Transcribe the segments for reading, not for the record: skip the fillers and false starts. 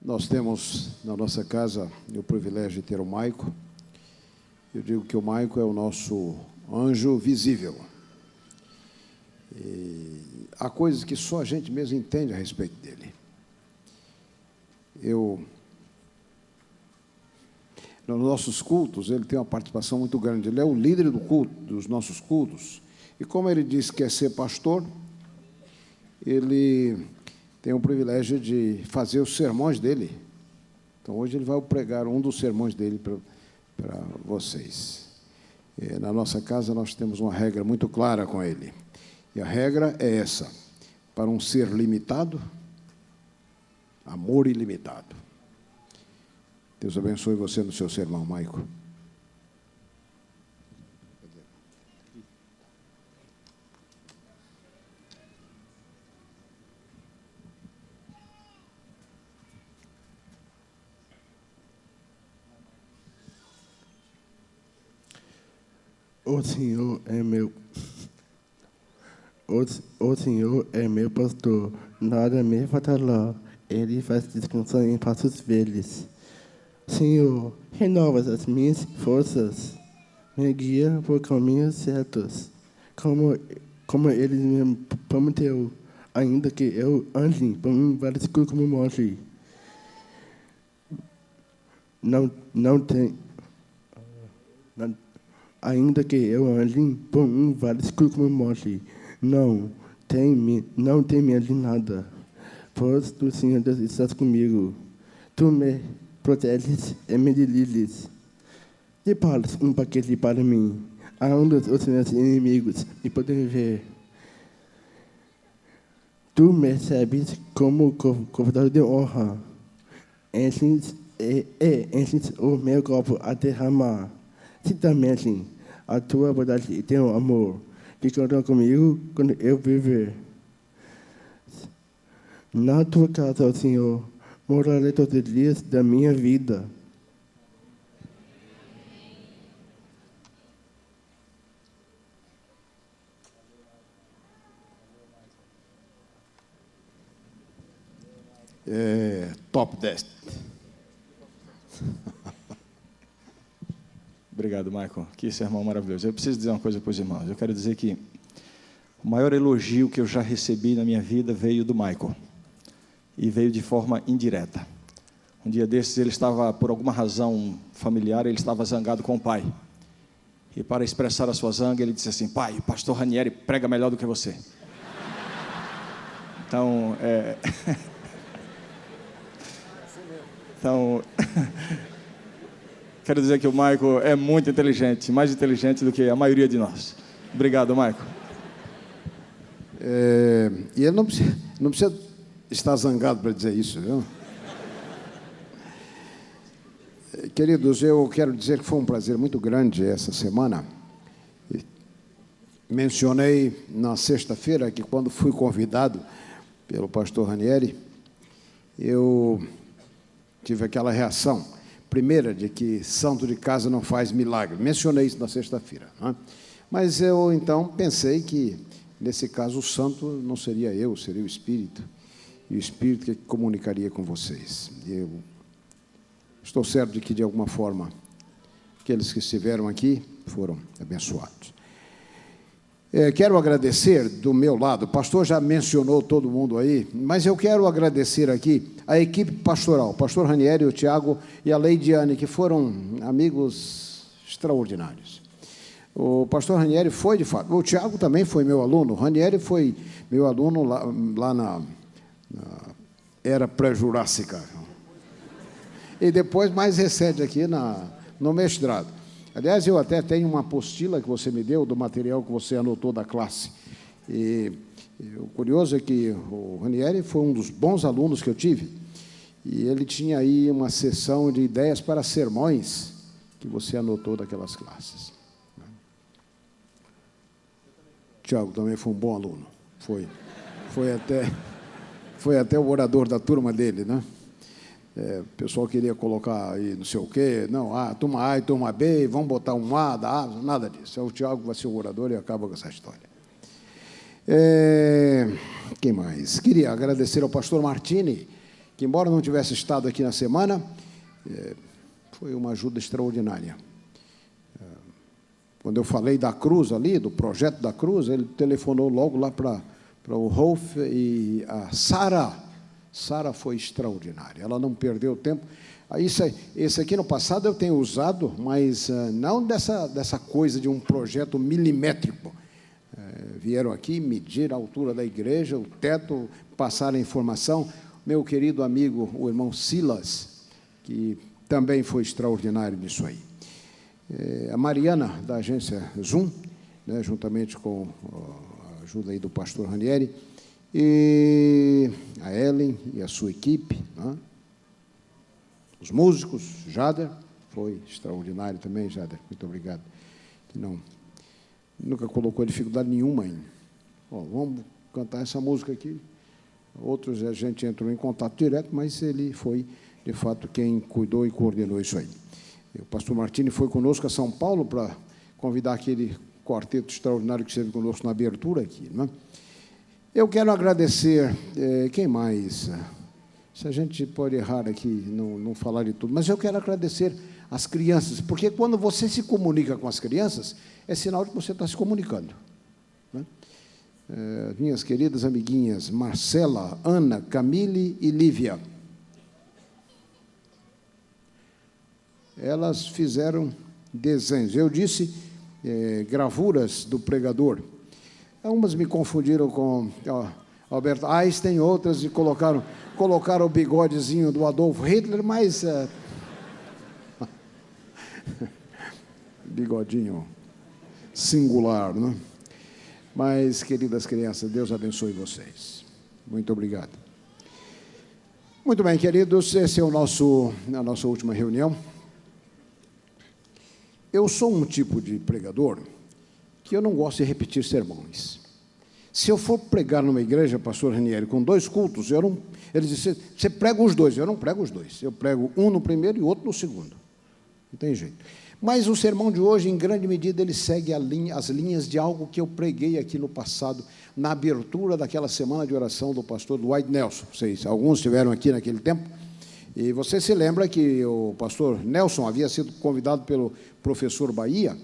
Nós temos na nossa casa o privilégio de ter o Maico. Eu digo que o Maico é o nosso anjo visível. E há coisas que só a gente mesmo entende a respeito dele. Nos nossos cultos, ele tem uma participação muito grande. Ele é o líder do culto, dos nossos cultos. E como ele disse que quer ser pastor, ele tem o privilégio de fazer os sermões dele. Então, hoje ele vai pregar um dos sermões dele para vocês. Na nossa casa, nós temos uma regra muito clara com ele. E a regra é essa: para um ser limitado, amor ilimitado. Deus abençoe você no seu sermão, Maico. O Senhor é meu. O Senhor é meu pastor, nada me faltará. Ele faz descansar em pastos verdes. Senhor, renova as minhas forças, me guia por caminhos certos, como Ele me prometeu, ainda que eu ande por um vale escuro como morte. Ainda que eu ande por um vale escuro como morte, não teme de nada, pois tu, Senhor Deus, estás comigo. Tu me proteges e me delizes. Preparas um paquete para mim, aonde os meus inimigos me podem ver. Tu me recebes como convidado de honra, enches o meu copo a derramar. Certamente, a tua bondade e teu amor ficarão comigo quando eu viver. Na tua casa, Senhor, morarei todos os dias da minha vida. Top 10. Obrigado, Michael. Que sermão maravilhoso. Eu preciso dizer uma coisa para os irmãos. Eu quero dizer que o maior elogio que eu já recebi na minha vida veio do Michael. E veio de forma indireta. Um dia desses, ele estava, por alguma razão familiar, ele estava zangado com o pai. E para expressar a sua zanga, ele disse assim: pai, o pastor Ranieri prega melhor do que você. Então, quero dizer que o Michael é muito inteligente, mais inteligente do que a maioria de nós. Obrigado, Michael. E ele não precisa estar zangado para dizer isso, viu? Queridos, eu quero dizer que foi um prazer muito grande essa semana. Mencionei na sexta-feira que, quando fui convidado pelo pastor Ranieri, eu tive aquela reação, primeira, de que santo de casa não faz milagre. Mencionei isso na sexta-feira, né? Mas eu, então, pensei que, nesse caso, o santo não seria eu, seria o Espírito, e o Espírito que comunicaria com vocês. Eu estou certo de que, de alguma forma, aqueles que estiveram aqui foram abençoados. Quero agradecer do meu lado, o pastor já mencionou todo mundo aí, mas eu quero agradecer aqui a equipe pastoral, o pastor Ranieri, o Tiago e a Leidiane, que foram amigos extraordinários. O pastor Ranieri foi, de fato, o Tiago também foi meu aluno, o Ranieri foi meu aluno lá na era pré-jurássica. E depois, mais recente aqui no mestrado. Aliás, eu até tenho uma apostila que você me deu, do material que você anotou da classe. E o curioso é que o Ranieri foi um dos bons alunos que eu tive, e ele tinha aí uma sessão de ideias para sermões que você anotou daquelas classes. Tiago também foi um bom aluno. Foi até o orador da turma dele, né? O pessoal queria colocar aí não sei o quê, não, turma A e turma B, vamos botar um A da A, nada disso. O Tiago vai ser o orador e acaba com essa história. Quem mais? Queria agradecer ao pastor Martini, que, embora não tivesse estado aqui na semana, foi uma ajuda extraordinária. Quando eu falei da cruz ali, do projeto da cruz, ele telefonou logo lá para o Rolf, e a Sara. Sara foi extraordinária, ela não perdeu tempo. Esse aqui no passado eu tenho usado, mas não dessa coisa de um projeto milimétrico. Vieram aqui medir a altura da igreja, o teto, passaram a informação. Meu querido amigo, o irmão Silas, que também foi extraordinário nisso aí. A Mariana, da agência Zoom, né, juntamente com a ajuda aí do pastor Ranieri, e a Ellen e a sua equipe, né? Os músicos, Jader, foi extraordinário também, Jader, muito obrigado, que nunca colocou dificuldade nenhuma ainda. Vamos cantar essa música aqui. Outros a gente entrou em contato direto, mas ele foi, de fato, quem cuidou e coordenou isso aí. O pastor Martini foi conosco a São Paulo para convidar aquele quarteto extraordinário que esteve conosco na abertura aqui, né? Eu quero agradecer, quem mais? Se a gente pode errar aqui, não falar de tudo, mas eu quero agradecer as crianças, porque quando você se comunica com as crianças, é sinal de que você está se comunicando, né? Minhas queridas amiguinhas Marcela, Ana, Camille e Lívia, elas fizeram desenhos, eu disse gravuras do pregador. Umas me confundiram com Albert Einstein, outras e colocaram o bigodezinho do Adolf Hitler, mas bigodinho singular, né? Mas, queridas crianças, Deus abençoe vocês. Muito obrigado. Muito bem, queridos, esse é a nossa última reunião. Eu sou um tipo de pregador que eu não gosto de repetir sermões. Se eu for pregar numa igreja, pastor Ranieri, com 2 cultos, ele disse, você prega os 2, eu não prego os 2, eu prego um no primeiro e outro no segundo. Não tem jeito. Mas o sermão de hoje, em grande medida, ele segue as linhas de algo que eu preguei aqui no passado, na abertura daquela semana de oração do pastor Dwight Nelson. Alguns estiveram aqui naquele tempo, e você se lembra que o pastor Nelson havia sido convidado pelo professor Bahia,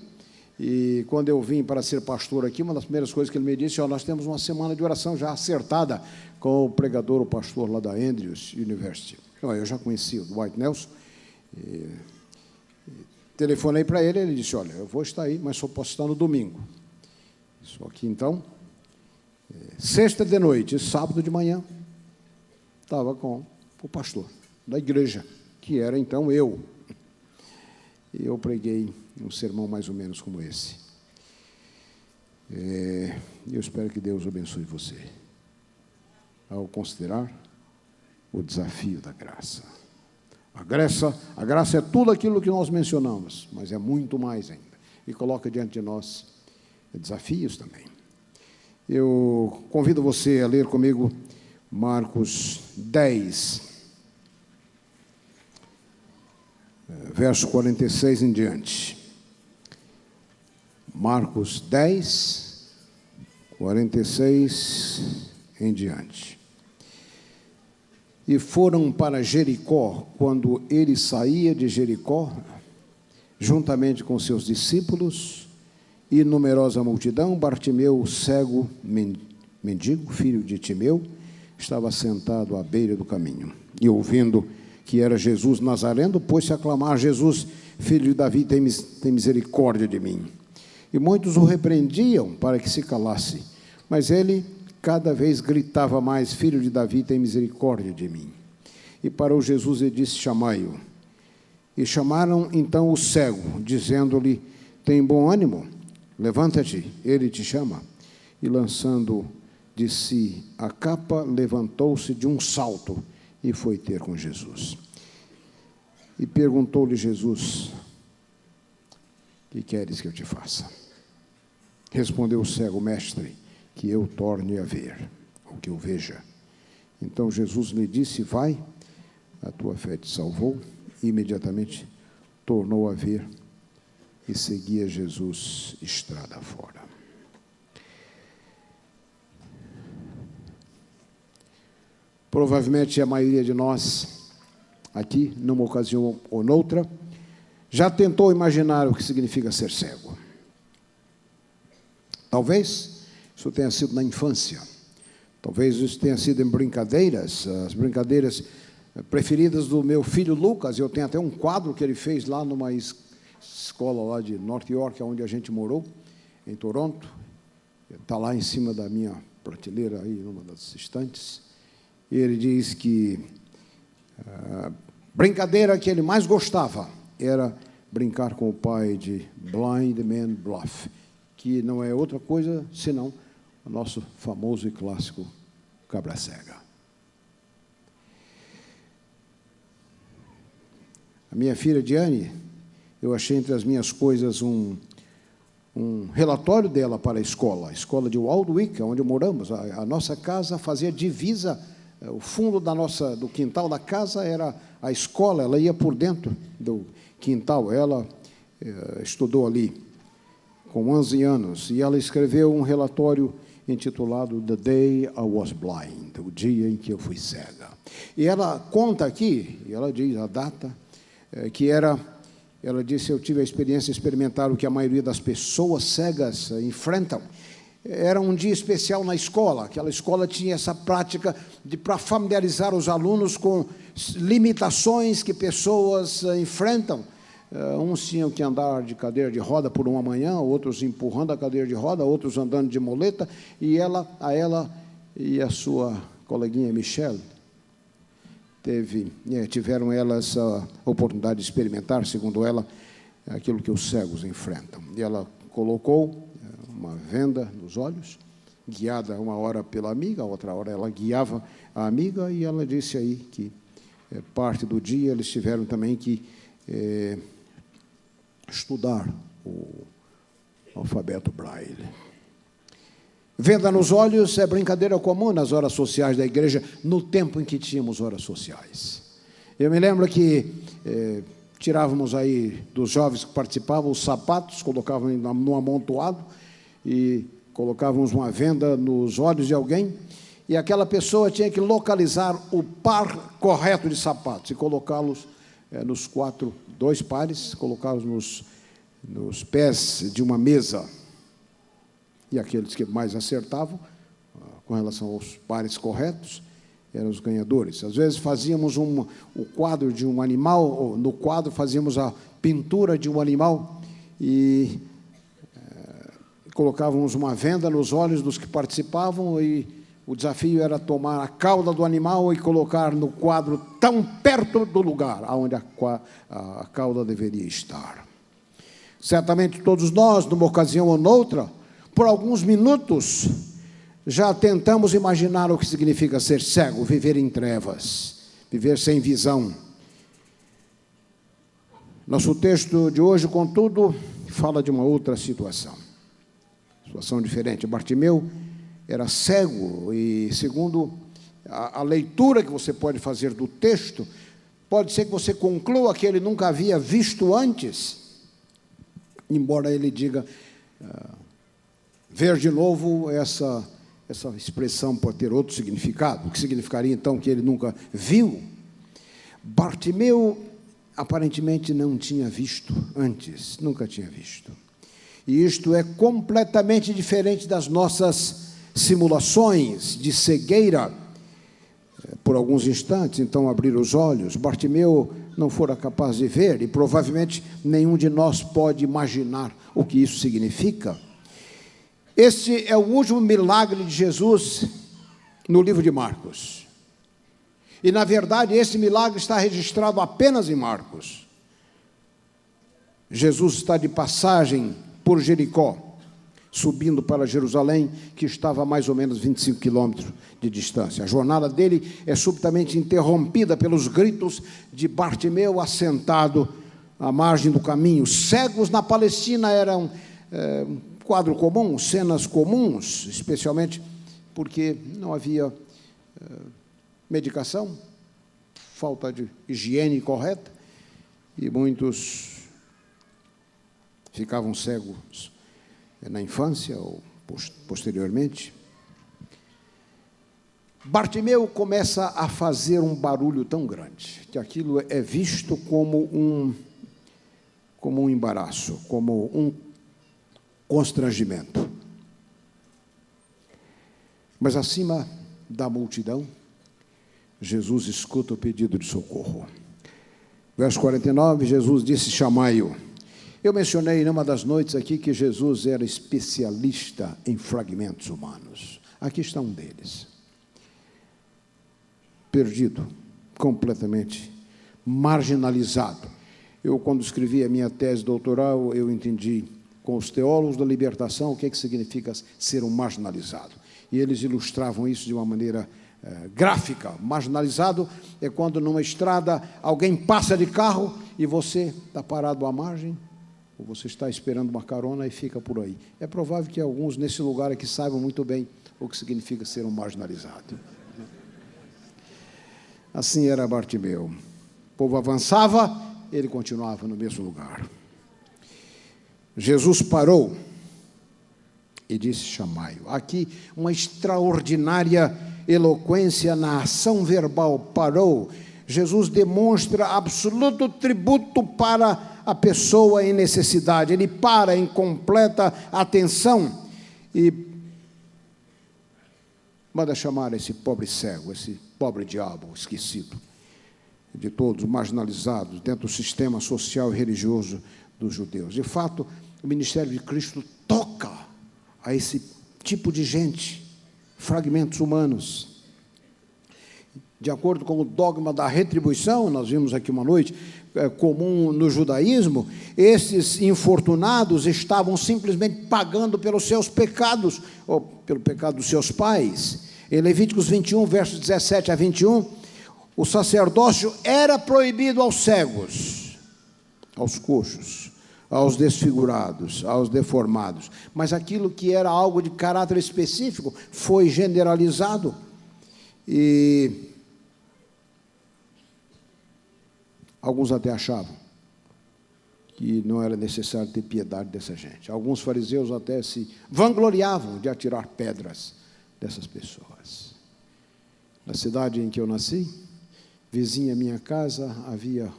e quando eu vim para ser pastor aqui, uma das primeiras coisas que ele me disse, nós temos uma semana de oração já acertada com o pregador, o pastor lá da Andrews University. Eu já conheci o Dwight Nelson, telefonei para ele, ele disse, olha, eu vou estar aí, mas só posso estar no domingo. Só que, então, sexta de noite, sábado de manhã, estava com o pastor da igreja, que era, então, eu. E eu preguei um sermão mais ou menos como esse. Eu espero que Deus abençoe você, ao considerar o desafio da graça. A graça é tudo aquilo que nós mencionamos, mas é muito mais ainda. E coloca diante de nós desafios também. Eu convido você a ler comigo Marcos 10, verso 46 em diante. Marcos 10, 46 em diante. E foram para Jericó, quando ele saía de Jericó, juntamente com seus discípulos e numerosa multidão, Bartimeu, cego, mendigo, filho de Timeu, estava sentado à beira do caminho. E ouvindo que era Jesus Nazareno, pôs-se a clamar, Jesus, filho de Davi, tem misericórdia de mim. E muitos o repreendiam para que se calasse, mas ele cada vez gritava mais, filho de Davi, tem misericórdia de mim. E parou Jesus e disse, chamai-o. E chamaram então o cego, dizendo-lhe, tem bom ânimo, levanta-te, ele te chama. E lançando de si a capa, levantou-se de um salto e foi ter com Jesus. E perguntou-lhe Jesus, que queres que eu te faça? Respondeu o cego, mestre, que eu torne a ver, ou que eu veja. Então Jesus lhe disse, vai, a tua fé te salvou. E imediatamente tornou a ver e seguia Jesus estrada fora. Provavelmente a maioria de nós, aqui, numa ocasião ou noutra, já tentou imaginar o que significa ser cego. Talvez isso tenha sido na infância. Talvez isso tenha sido em brincadeiras, as brincadeiras preferidas do meu filho Lucas. Eu tenho até um quadro que ele fez lá numa escola lá de North York, onde a gente morou, em Toronto. Está lá em cima da minha prateleira, aí, numa das estantes. E ele diz que a brincadeira que ele mais gostava era brincar com o pai de Blind Man Bluff, que não é outra coisa senão o nosso famoso e clássico cabra cega. A minha filha Diane, eu achei entre as minhas coisas um relatório dela para a escola de Waldwick, onde moramos. A nossa casa fazia divisa, o fundo do quintal da casa era a escola, ela ia por dentro do quintal, ela estudou ali com 11 anos, e ela escreveu um relatório intitulado The Day I Was Blind, o dia em que eu fui cega. E ela conta aqui, e ela diz a data, que era, ela disse, eu tive a experiência de experimentar o que a maioria das pessoas cegas enfrentam. Era um dia especial na escola, aquela escola tinha essa prática para familiarizar os alunos com limitações que pessoas enfrentam. Uns tinham que andar de cadeira de roda por uma manhã, outros empurrando a cadeira de roda, outros andando de muleta, e ela e a sua coleguinha Michelle tiveram elas a oportunidade de experimentar, segundo ela, aquilo que os cegos enfrentam. E ela colocou uma venda nos olhos, guiada uma hora pela amiga, a outra hora ela guiava a amiga, e ela disse aí que parte do dia eles tiveram também que estudar o alfabeto Braille. Venda nos olhos é brincadeira comum nas horas sociais da igreja, no tempo em que tínhamos horas sociais. Eu me lembro que tirávamos aí dos jovens que participavam os sapatos, colocávamos no amontoado e colocávamos uma venda nos olhos de alguém, e aquela pessoa tinha que localizar o par correto de sapatos e colocá-los nos dois pares, colocá-los nos pés de uma mesa. E aqueles que mais acertavam, com relação aos pares corretos, eram os ganhadores. Às vezes fazíamos o quadro de um animal, ou no quadro fazíamos a pintura de um animal e colocávamos uma venda nos olhos dos que participavam, e o desafio era tomar a cauda do animal e colocar no quadro tão perto do lugar onde a cauda deveria estar. Certamente todos nós, numa ocasião ou noutra, por alguns minutos, já tentamos imaginar o que significa ser cego, viver em trevas, viver sem visão. Nosso texto de hoje, contudo, fala de uma outra situação diferente. Bartimeu era cego e, segundo a leitura que você pode fazer do texto, pode ser que você conclua que ele nunca havia visto antes, embora ele diga... ver de novo, essa expressão pode ter outro significado, o que significaria então que ele nunca viu. Bartimeu aparentemente não tinha visto antes, nunca tinha visto. E isto é completamente diferente das nossas simulações de cegueira. Por alguns instantes, então, abrir os olhos. Bartimeu não fora capaz de ver, e provavelmente nenhum de nós pode imaginar o que isso significa. Este é o último milagre de Jesus no livro de Marcos. E, na verdade, esse milagre está registrado apenas em Marcos. Jesus está de passagem por Jericó, subindo para Jerusalém, que estava a mais ou menos 25 quilômetros de distância. A jornada dele é subitamente interrompida pelos gritos de Bartimeu assentado à margem do caminho. Cegos na Palestina eram quadro comum, cenas comuns, especialmente porque não havia medicação, falta de higiene correta, e muitos ficavam cegos na infância ou posteriormente. Bartimeu começa a fazer um barulho tão grande que aquilo é visto como um embaraço, como um constrangimento. Mas acima da multidão, Jesus escuta o pedido de socorro. Verso 49, Jesus disse: chamai-o. Eu mencionei numa das noites aqui que Jesus era especialista em fragmentos humanos. Aqui está um deles. Perdido, completamente marginalizado. Eu, quando escrevi a minha tese doutoral, eu entendi com os teólogos da libertação o que significa ser um marginalizado. E eles ilustravam isso de uma maneira gráfica. Marginalizado é quando numa estrada alguém passa de carro e você está parado à margem, ou você está esperando uma carona e fica por aí. É provável que alguns nesse lugar aqui saibam muito bem o que significa ser um marginalizado. Assim era Bartimeu. O povo avançava, ele continuava no mesmo lugar. Jesus parou e disse: chamai-o. Aqui, uma extraordinária eloquência na ação verbal. Parou. Jesus demonstra absoluto tributo para a pessoa em necessidade. Ele para em completa atenção e manda chamar esse pobre cego, esse pobre diabo esquecido de todos, marginalizados dentro do sistema social e religioso dos judeus. De fato, o ministério de Cristo toca a esse tipo de gente, fragmentos humanos. De acordo com o dogma da retribuição, nós vimos aqui uma noite, comum no judaísmo, esses infortunados estavam simplesmente pagando pelos seus pecados, ou pelo pecado dos seus pais. Em Levíticos 21, versos 17 a 21, o sacerdócio era proibido aos cegos, aos coxos, aos desfigurados, aos deformados. Mas aquilo que era algo de caráter específico foi generalizado. E alguns até achavam que não era necessário ter piedade dessa gente. Alguns fariseus até se vangloriavam de atirar pedras dessas pessoas. Na cidade em que eu nasci, vizinha à minha casa, havia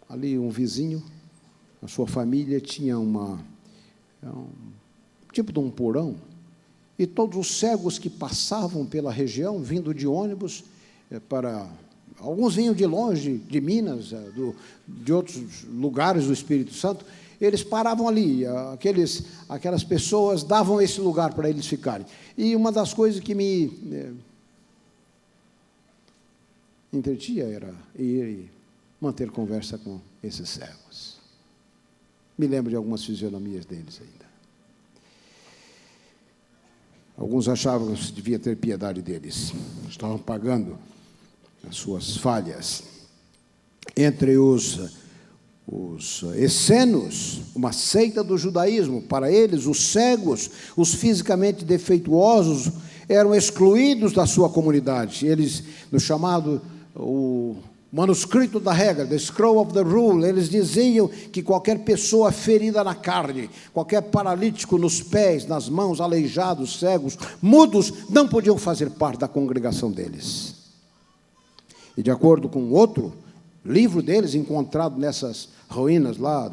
ali um vizinho, a sua família tinha um tipo de um porão, e todos os cegos que passavam pela região, vindo de ônibus, alguns vinham de longe, de Minas, de outros lugares do Espírito Santo, eles paravam ali, aquelas pessoas davam esse lugar para eles ficarem. E uma das coisas que me entretia era ir e manter conversa com esses cegos. Me lembro de algumas fisionomias deles ainda. Alguns achavam que se devia ter piedade deles. Estavam pagando as suas falhas. Entre os essenos, uma seita do judaísmo, para eles, os cegos, os fisicamente defeituosos, eram excluídos da sua comunidade. Eles, no chamado, o manuscrito da regra, the scroll of the rule, eles diziam que qualquer pessoa ferida na carne, qualquer paralítico nos pés, nas mãos, aleijados, cegos, mudos, não podiam fazer parte da congregação deles. E de acordo com outro livro deles, encontrado nessas ruínas lá,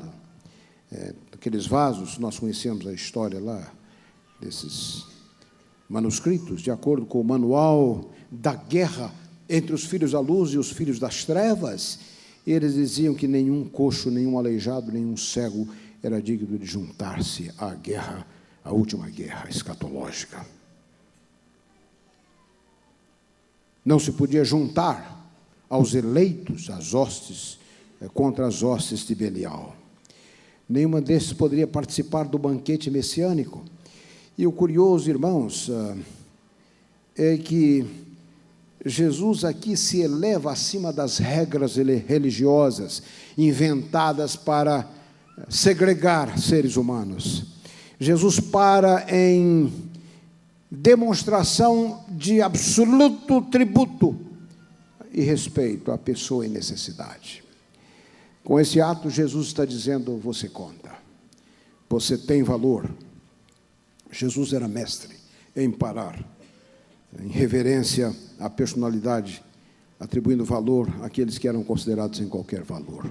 aqueles vasos, nós conhecemos a história lá, desses manuscritos, de acordo com o manual da guerra entre os filhos da luz e os filhos das trevas, eles diziam que nenhum coxo, nenhum aleijado, nenhum cego era digno de juntar-se à guerra, à última guerra escatológica. Não se podia juntar aos eleitos, às hostes, contra as hostes de Belial. Nenhuma desses poderia participar do banquete messiânico. E o curioso, irmãos, é que Jesus aqui se eleva acima das regras religiosas inventadas para segregar seres humanos. Jesus para em demonstração de absoluto tributo e respeito à pessoa em necessidade. Com esse ato, Jesus está dizendo: você conta, você tem valor. Jesus era mestre em parar em reverência à personalidade, atribuindo valor àqueles que eram considerados sem qualquer valor.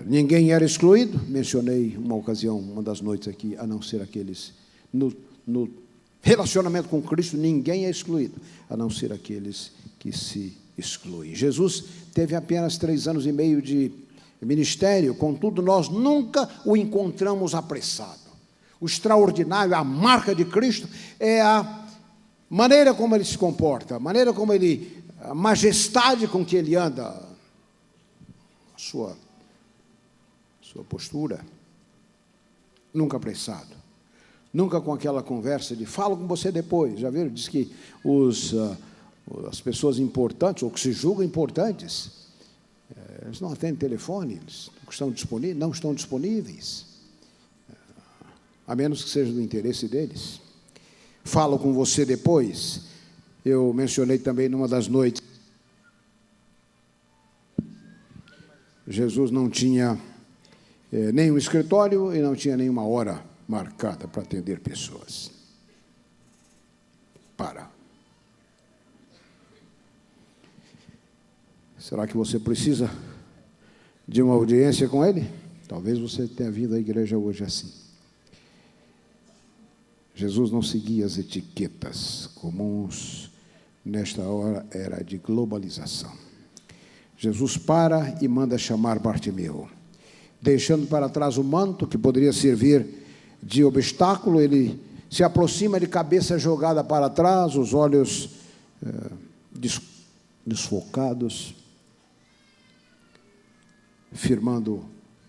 Ninguém era excluído, mencionei uma ocasião, uma das noites aqui, a não ser aqueles, no relacionamento com Cristo, ninguém é excluído, a não ser aqueles que se excluem. Jesus teve apenas 3 anos e meio de ministério, contudo, nós nunca o encontramos apressado. O extraordinário, a marca de Cristo, é a maneira como ele se comporta, a maneira como ele, a majestade com que ele anda, a sua postura, nunca apressado, nunca com aquela conversa de falo com você depois. Já viram? Diz que as pessoas importantes, ou que se julgam importantes, eles não atendem telefone, eles não estão disponíveis, a menos que seja do interesse deles. Falo com você depois. Eu mencionei também numa das noites, Jesus não tinha nenhum escritório e não tinha nenhuma hora marcada para atender pessoas. Será que você precisa de uma audiência com ele? Talvez você tenha vindo à igreja hoje assim. Jesus não seguia as etiquetas comuns, nesta hora era de globalização. Jesus para e manda chamar Bartimeu. Deixando para trás o manto, que poderia servir de obstáculo, ele se aproxima de cabeça jogada para trás, os olhos desfocados,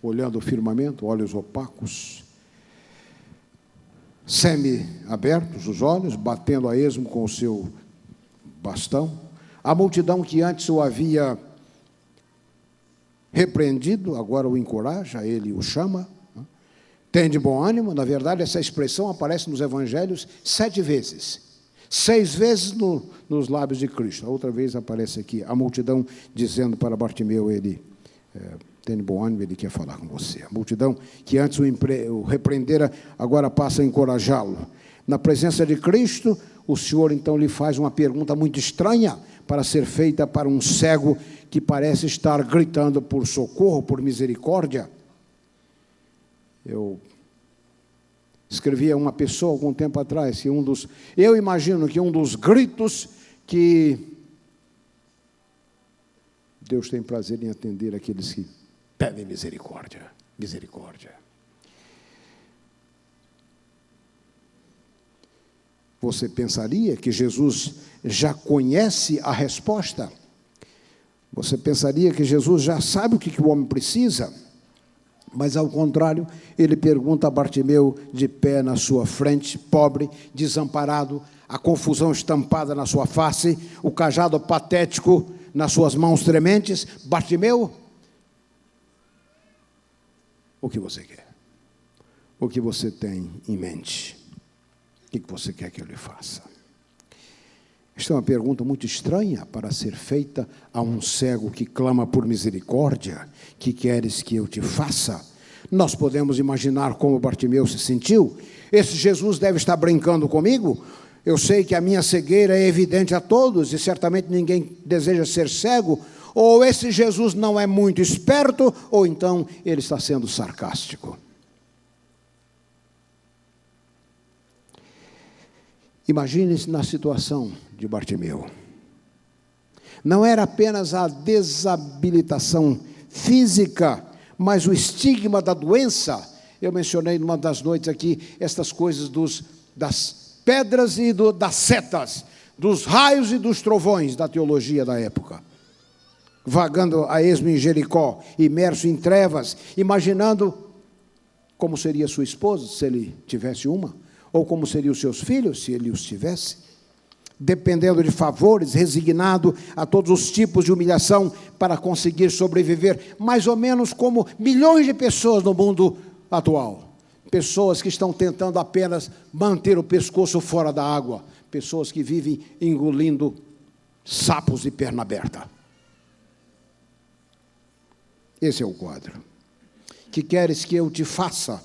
olhando o firmamento, olhos opacos, semi-abertos os olhos, batendo a esmo com o seu bastão. A multidão que antes o havia repreendido, agora o encoraja, ele o chama. Tem de bom ânimo. Na verdade, essa expressão aparece nos evangelhos 7 vezes. 6 vezes nos lábios de Cristo. A outra vez aparece aqui, a multidão dizendo para Bartimeu, ele tem de bom ânimo, ele quer falar com você. A multidão que antes o repreendera, agora passa a encorajá-lo. Na presença de Cristo, o Senhor então lhe faz uma pergunta muito estranha para ser feita para um cego que parece estar gritando por socorro, por misericórdia. Eu escrevi a uma pessoa algum tempo atrás que eu imagino que um dos gritos que Deus tem prazer em atender aqueles que pedem misericórdia, misericórdia. Você pensaria que Jesus já conhece a resposta? Você pensaria que Jesus já sabe o que o homem precisa? Mas, ao contrário, ele pergunta a Bartimeu, de pé na sua frente, pobre, desamparado, a confusão estampada na sua face, o cajado patético nas suas mãos trementes: Bartimeu, o que você quer? O que você tem em mente? O que você quer que eu lhe faça? Esta é uma pergunta muito estranha para ser feita a um cego que clama por misericórdia. Que queres que eu te faça? Nós podemos imaginar como Bartimeu se sentiu. Esse Jesus deve estar brincando comigo. Eu sei que a minha cegueira é evidente a todos e certamente ninguém deseja ser cego. Ou esse Jesus não é muito esperto, ou então ele está sendo sarcástico. Imagine-se na situação de Bartimeu. Não era apenas a desabilitação física, mas o estigma da doença. Eu mencionei numa das noites aqui estas coisas das pedras e das setas, dos raios e dos trovões da teologia da época. Vagando a esmo em Jericó, imerso em trevas, imaginando como seria sua esposa, se ele tivesse uma, ou como seriam os seus filhos, se ele os tivesse, dependendo de favores, resignado a todos os tipos de humilhação para conseguir sobreviver, mais ou menos como milhões de pessoas no mundo atual. Pessoas que estão tentando apenas manter o pescoço fora da água, pessoas que vivem engolindo sapos de perna aberta. Esse é o quadro. Que queres que eu te faça?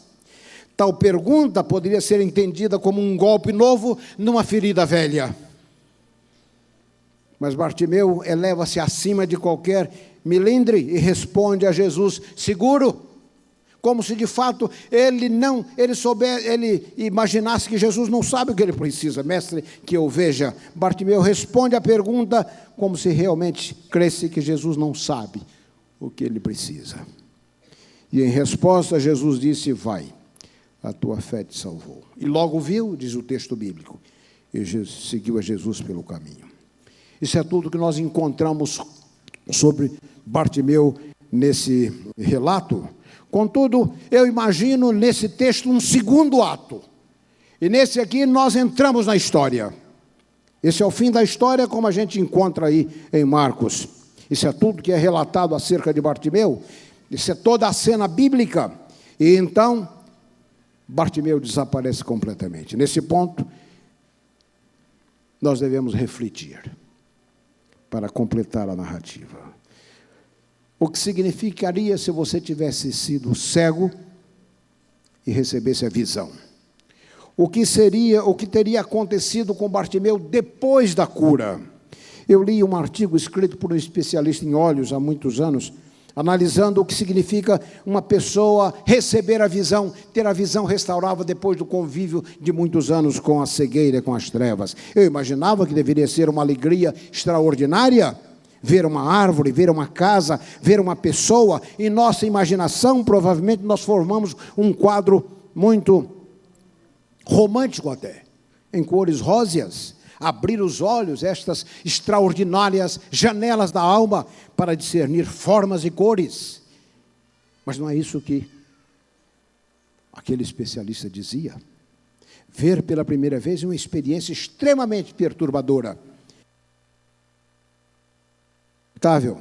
Tal pergunta poderia ser entendida como um golpe novo numa ferida velha. Mas Bartimeu eleva-se acima de qualquer milindre e responde a Jesus seguro, como se de fato ele imaginasse que Jesus não sabe o que ele precisa. Mestre, que eu veja. Bartimeu responde a pergunta como se realmente cresse que Jesus não sabe o que ele precisa. E em resposta, Jesus disse: vai, a tua fé te salvou. E logo viu, diz o texto bíblico, e seguiu a Jesus pelo caminho. Isso é tudo que nós encontramos sobre Bartimeu nesse relato. Contudo, eu imagino nesse texto um segundo ato. E nesse aqui nós entramos na história. Esse é o fim da história, como a gente encontra aí em Marcos. Isso é tudo que é relatado acerca de Bartimeu. Isso é toda a cena bíblica. E então, Bartimeu desaparece completamente. Nesse ponto, nós devemos refletir para completar a narrativa. O que significaria se você tivesse sido cego e recebesse a visão? O que teria acontecido com Bartimeu depois da cura? Eu li um artigo escrito por um especialista em olhos há muitos anos, analisando o que significa uma pessoa receber a visão, ter a visão restaurada depois do convívio de muitos anos com a cegueira, com as trevas. Eu imaginava que deveria ser uma alegria extraordinária, ver uma árvore, ver uma casa, ver uma pessoa. Em nossa imaginação, provavelmente, nós formamos um quadro muito romântico até, em cores róseas. Abrir os olhos, estas extraordinárias janelas da alma, para discernir formas e cores. Mas não é isso que aquele especialista dizia. Ver pela primeira vez é uma experiência extremamente perturbadora. Otávio.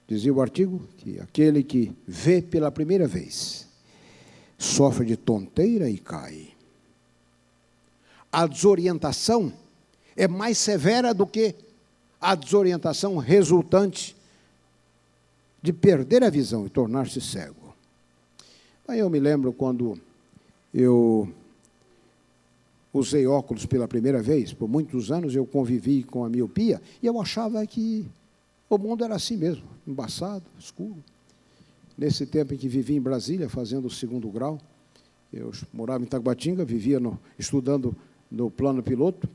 Dizia o artigo que aquele que vê pela primeira vez sofre de tonteira e cai. A desorientação é mais severa do que a desorientação resultante de perder a visão e tornar-se cego. Aí eu me lembro quando eu usei óculos pela primeira vez, por muitos anos eu convivi com a miopia, e eu achava que o mundo era assim mesmo, embaçado, escuro. Nesse tempo em que vivi em Brasília, fazendo o 2º grau, eu morava em Taguatinga, vivia estudando no plano piloto.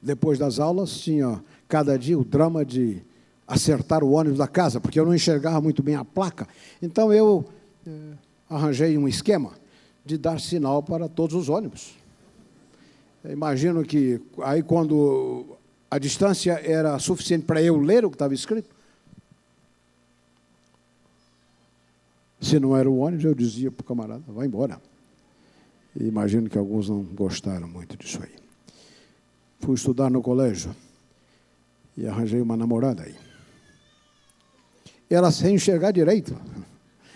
Depois das aulas, tinha cada dia o drama de acertar o ônibus da casa, porque eu não enxergava muito bem a placa. Então, eu arranjei um esquema de dar sinal para todos os ônibus. Eu imagino que, aí quando a distância era suficiente para eu ler o que estava escrito, se não era o ônibus, eu dizia para o camarada: vai embora. E imagino que alguns não gostaram muito disso aí. Fui estudar no colégio e arranjei uma namorada aí. Ela sem enxergar direito.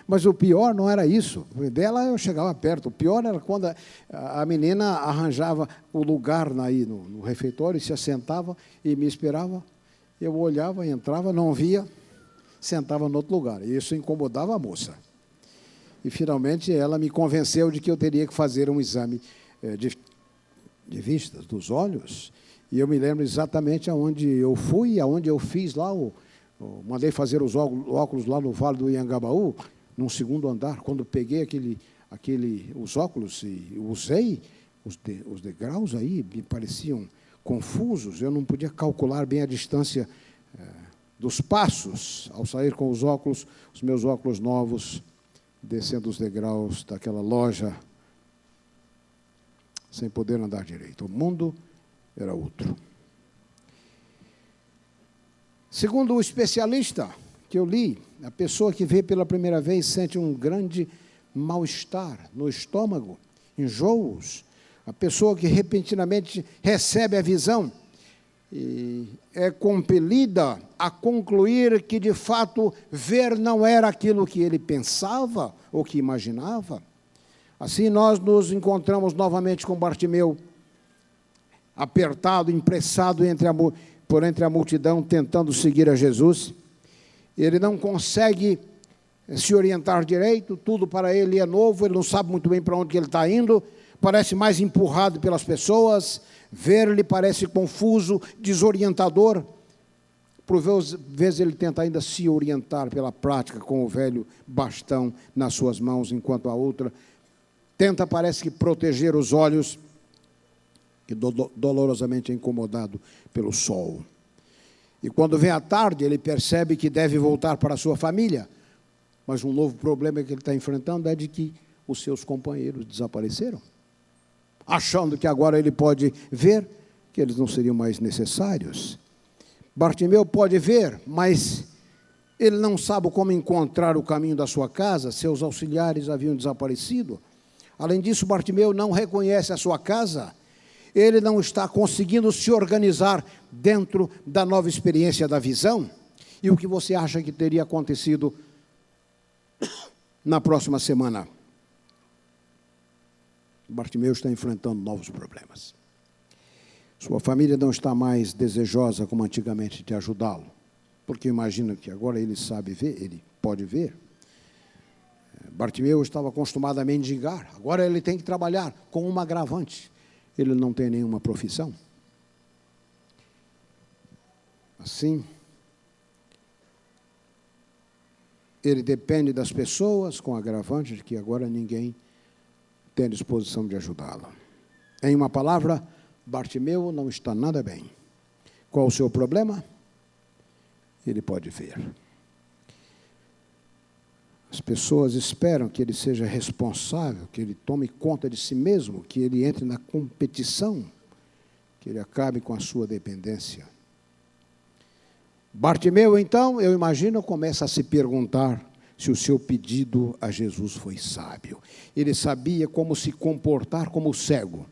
Mas o pior não era isso. Dela eu chegava perto. O pior era quando a menina arranjava o lugar aí no refeitório, se assentava e me esperava. Eu olhava, entrava, não via, sentava no outro lugar. E isso incomodava a moça. E, finalmente, ela me convenceu de que eu teria que fazer um exame de vistas, dos olhos. E eu me lembro exatamente aonde eu fui, aonde eu fiz lá, mandei fazer os óculos lá no Vale do Iangabaú, num 2º andar. Quando peguei os óculos e usei, os degraus aí me pareciam confusos. Eu não podia calcular bem a distância dos passos ao sair com os meus óculos novos, descendo os degraus daquela loja, sem poder andar direito. O mundo era outro. Segundo o especialista que eu li, a pessoa que vê pela primeira vez sente um grande mal-estar no estômago, enjoos. A pessoa que repentinamente recebe a visão e é compelida a concluir que, de fato, ver não era aquilo que ele pensava ou que imaginava. Assim, nós nos encontramos novamente com Bartimeu, apertado, impressado por entre a multidão, tentando seguir a Jesus. Ele não consegue se orientar direito, tudo para ele é novo, ele não sabe muito bem para onde que ele está indo, parece mais empurrado pelas pessoas, ver-lhe parece confuso, desorientador. Por vezes ele tenta ainda se orientar pela prática com o velho bastão nas suas mãos, enquanto a outra tenta, parece que, proteger os olhos, que dolorosamente é incomodado pelo sol. E quando vem a tarde, ele percebe que deve voltar para a sua família, mas um novo problema que ele está enfrentando é de que os seus companheiros desapareceram, achando que agora ele pode ver que eles não seriam mais necessários. Bartimeu pode ver, mas ele não sabe como encontrar o caminho da sua casa, seus auxiliares haviam desaparecido. Além disso, Bartimeu não reconhece a sua casa, ele não está conseguindo se organizar dentro da nova experiência da visão. E o que você acha que teria acontecido na próxima semana? Bartimeu está enfrentando novos problemas. Sua família não está mais desejosa como antigamente de ajudá-lo, porque imagina que agora ele sabe ver, ele pode ver. Bartimeu estava acostumado a mendigar, agora ele tem que trabalhar com um agravante. Ele não tem nenhuma profissão. Assim, ele depende das pessoas, com agravante de que agora ninguém tem disposição de ajudá-lo. Em uma palavra, Bartimeu não está nada bem. Qual o seu problema? Ele pode ver. As pessoas esperam que ele seja responsável, que ele tome conta de si mesmo, que ele entre na competição, que ele acabe com a sua dependência. Bartimeu, então, eu imagino, começa a se perguntar se o seu pedido a Jesus foi sábio. Ele sabia como se comportar como cego.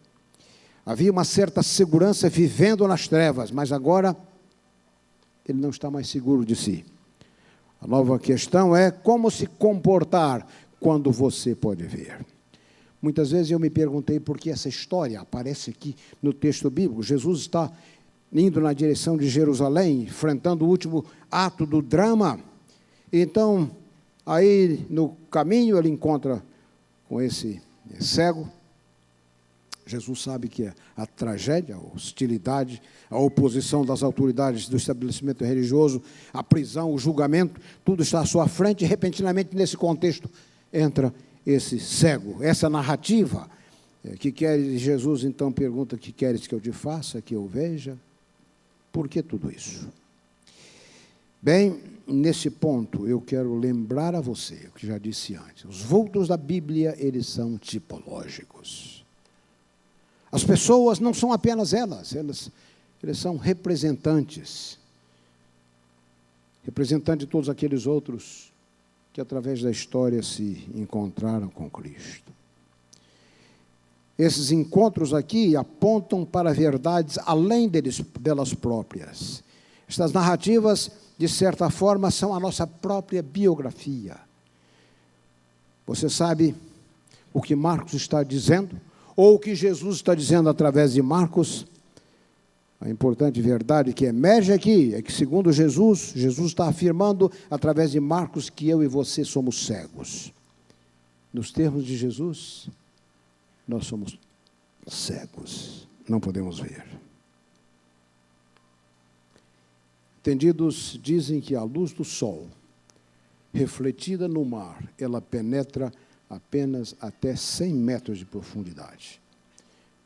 Havia uma certa segurança vivendo nas trevas, mas agora ele não está mais seguro de si. A nova questão é como se comportar quando você pode ver. Muitas vezes eu me perguntei por que essa história aparece aqui no texto bíblico. Jesus está indo na direção de Jerusalém, enfrentando o último ato do drama. Então, aí no caminho ele encontra com esse cego. Jesus sabe que a tragédia, a hostilidade, a oposição das autoridades do estabelecimento religioso, a prisão, o julgamento, tudo está à sua frente, e repentinamente nesse contexto entra esse cego, essa narrativa. Que queres, Jesus então pergunta: que queres que eu te faça, que eu veja? Por que tudo isso? Bem, nesse ponto eu quero lembrar a você o que já disse antes. Os vultos da Bíblia, eles são tipológicos. As pessoas não são apenas elas são representantes de todos aqueles outros que através da história se encontraram com Cristo. Esses encontros aqui apontam para verdades além delas próprias. Estas narrativas, de certa forma, são a nossa própria biografia. Você sabe o que Marcos está dizendo? Ou o que Jesus está dizendo através de Marcos? A importante verdade que emerge aqui é que, segundo Jesus está afirmando através de Marcos que eu e você somos cegos. Nos termos de Jesus, nós somos cegos, não podemos ver. Entendidos dizem que a luz do sol, refletida no mar, ela penetra apenas até 100 metros de profundidade.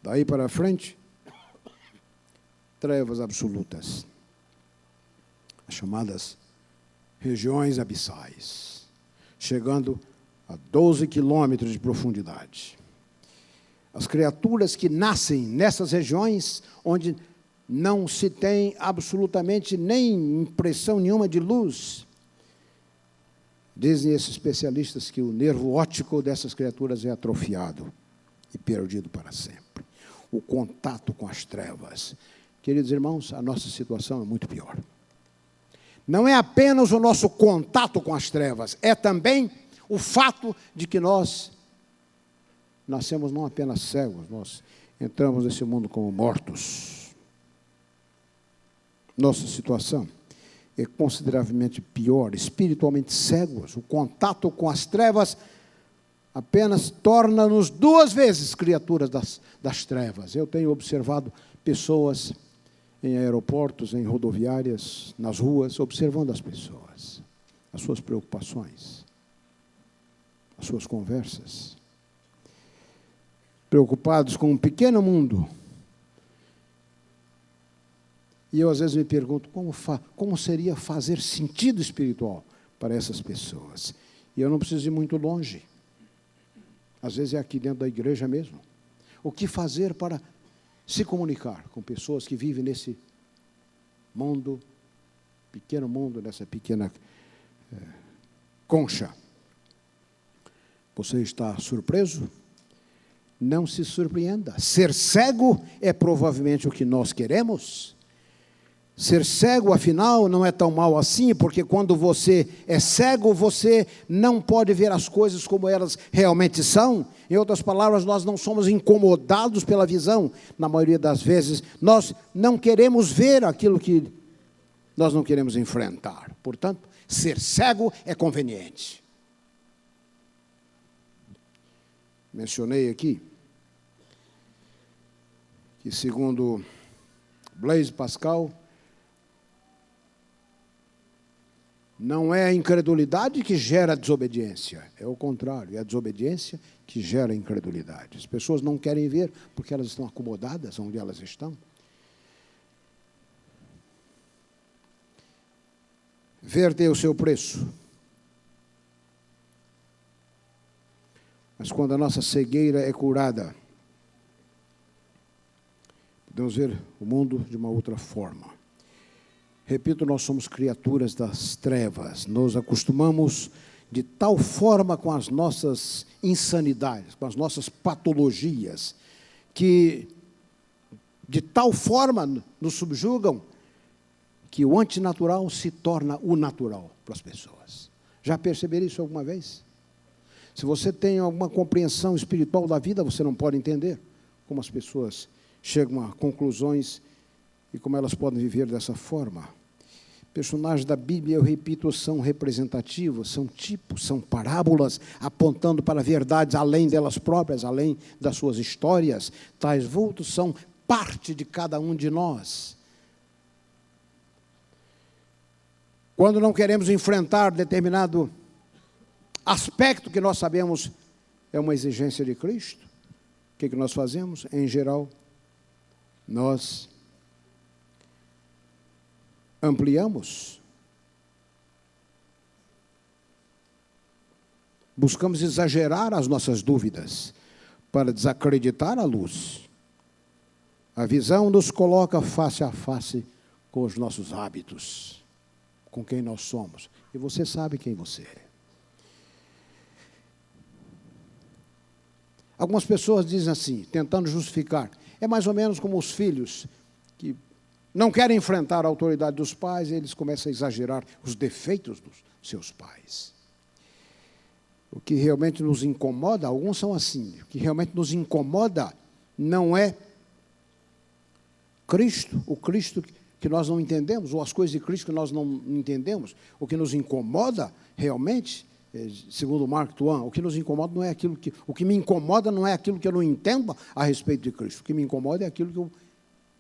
Daí para frente, trevas absolutas, as chamadas regiões abissais, chegando a 12 quilômetros de profundidade. As criaturas que nascem nessas regiões, onde não se tem absolutamente nem impressão nenhuma de luz, dizem esses especialistas que o nervo óptico dessas criaturas é atrofiado e perdido para sempre. O contato com as trevas. Queridos irmãos, a nossa situação é muito pior. Não é apenas o nosso contato com as trevas, é também o fato de que nós nascemos não apenas cegos, nós entramos nesse mundo como mortos. Nossa situação é consideravelmente pior, espiritualmente cegos. O contato com as trevas apenas torna-nos 2 vezes criaturas das trevas. Eu tenho observado pessoas em aeroportos, em rodoviárias, nas ruas, observando as pessoas, as suas preocupações, as suas conversas, preocupados com um pequeno mundo. E eu, às vezes, me pergunto como seria fazer sentido espiritual para essas pessoas. E eu não preciso ir muito longe. Às vezes é aqui dentro da igreja mesmo. O que fazer para se comunicar com pessoas que vivem nesse mundo, pequeno mundo, nessa pequena concha? Você está surpreso? Não se surpreenda. Ser cego é provavelmente o que nós queremos. Ser cego, afinal, não é tão mal assim, porque quando você é cego, você não pode ver as coisas como elas realmente são. Em outras palavras, nós não somos incomodados pela visão. Na maioria das vezes, nós não queremos ver aquilo que nós não queremos enfrentar. Portanto, ser cego é conveniente. Mencionei aqui que, segundo Blaise Pascal, não é a incredulidade que gera desobediência, é o contrário, é a desobediência que gera incredulidade. As pessoas não querem ver porque elas estão acomodadas onde elas estão. Ver tem o seu preço. Mas quando a nossa cegueira é curada, podemos ver o mundo de uma outra forma. Repito, nós somos criaturas das trevas. Nos acostumamos de tal forma com as nossas insanidades, com as nossas patologias, que de tal forma nos subjugam, que o antinatural se torna o natural para as pessoas. Já perceberam isso alguma vez? Se você tem alguma compreensão espiritual da vida, você não pode entender como as pessoas chegam a conclusões e como elas podem viver dessa forma. Personagens da Bíblia, eu repito, são representativos, são tipos, são parábolas, apontando para verdades além delas próprias, além das suas histórias. Tais vultos são parte de cada um de nós. Quando não queremos enfrentar determinado aspecto que nós sabemos é uma exigência de Cristo, o que nós fazemos? Em geral, nós ampliamos, buscamos exagerar as nossas dúvidas para desacreditar a luz. A visão nos coloca face a face com os nossos hábitos, com quem nós somos. E você sabe quem você é. Algumas pessoas dizem assim, tentando justificar, é mais ou menos como os filhos que não querem enfrentar a autoridade dos pais, eles começam a exagerar os defeitos dos seus pais. O que realmente nos incomoda, alguns são assim, o que realmente nos incomoda não é Cristo, o Cristo que nós não entendemos, ou as coisas de Cristo que nós não entendemos. O que nos incomoda realmente, segundo Mark Twain, o que nos incomoda não é aquilo que... O que me incomoda não é aquilo que eu não entendo a respeito de Cristo. O que me incomoda é aquilo que eu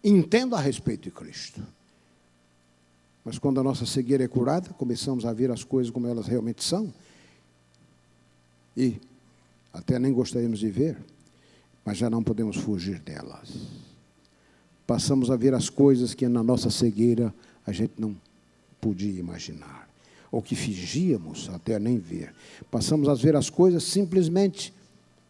entendo a respeito de Cristo. Mas quando a nossa cegueira é curada, começamos a ver as coisas como elas realmente são. E até nem gostaríamos de ver, mas já não podemos fugir delas. Passamos a ver as coisas que na nossa cegueira a gente não podia imaginar, ou que fingíamos até nem ver. Passamos a ver as coisas simplesmente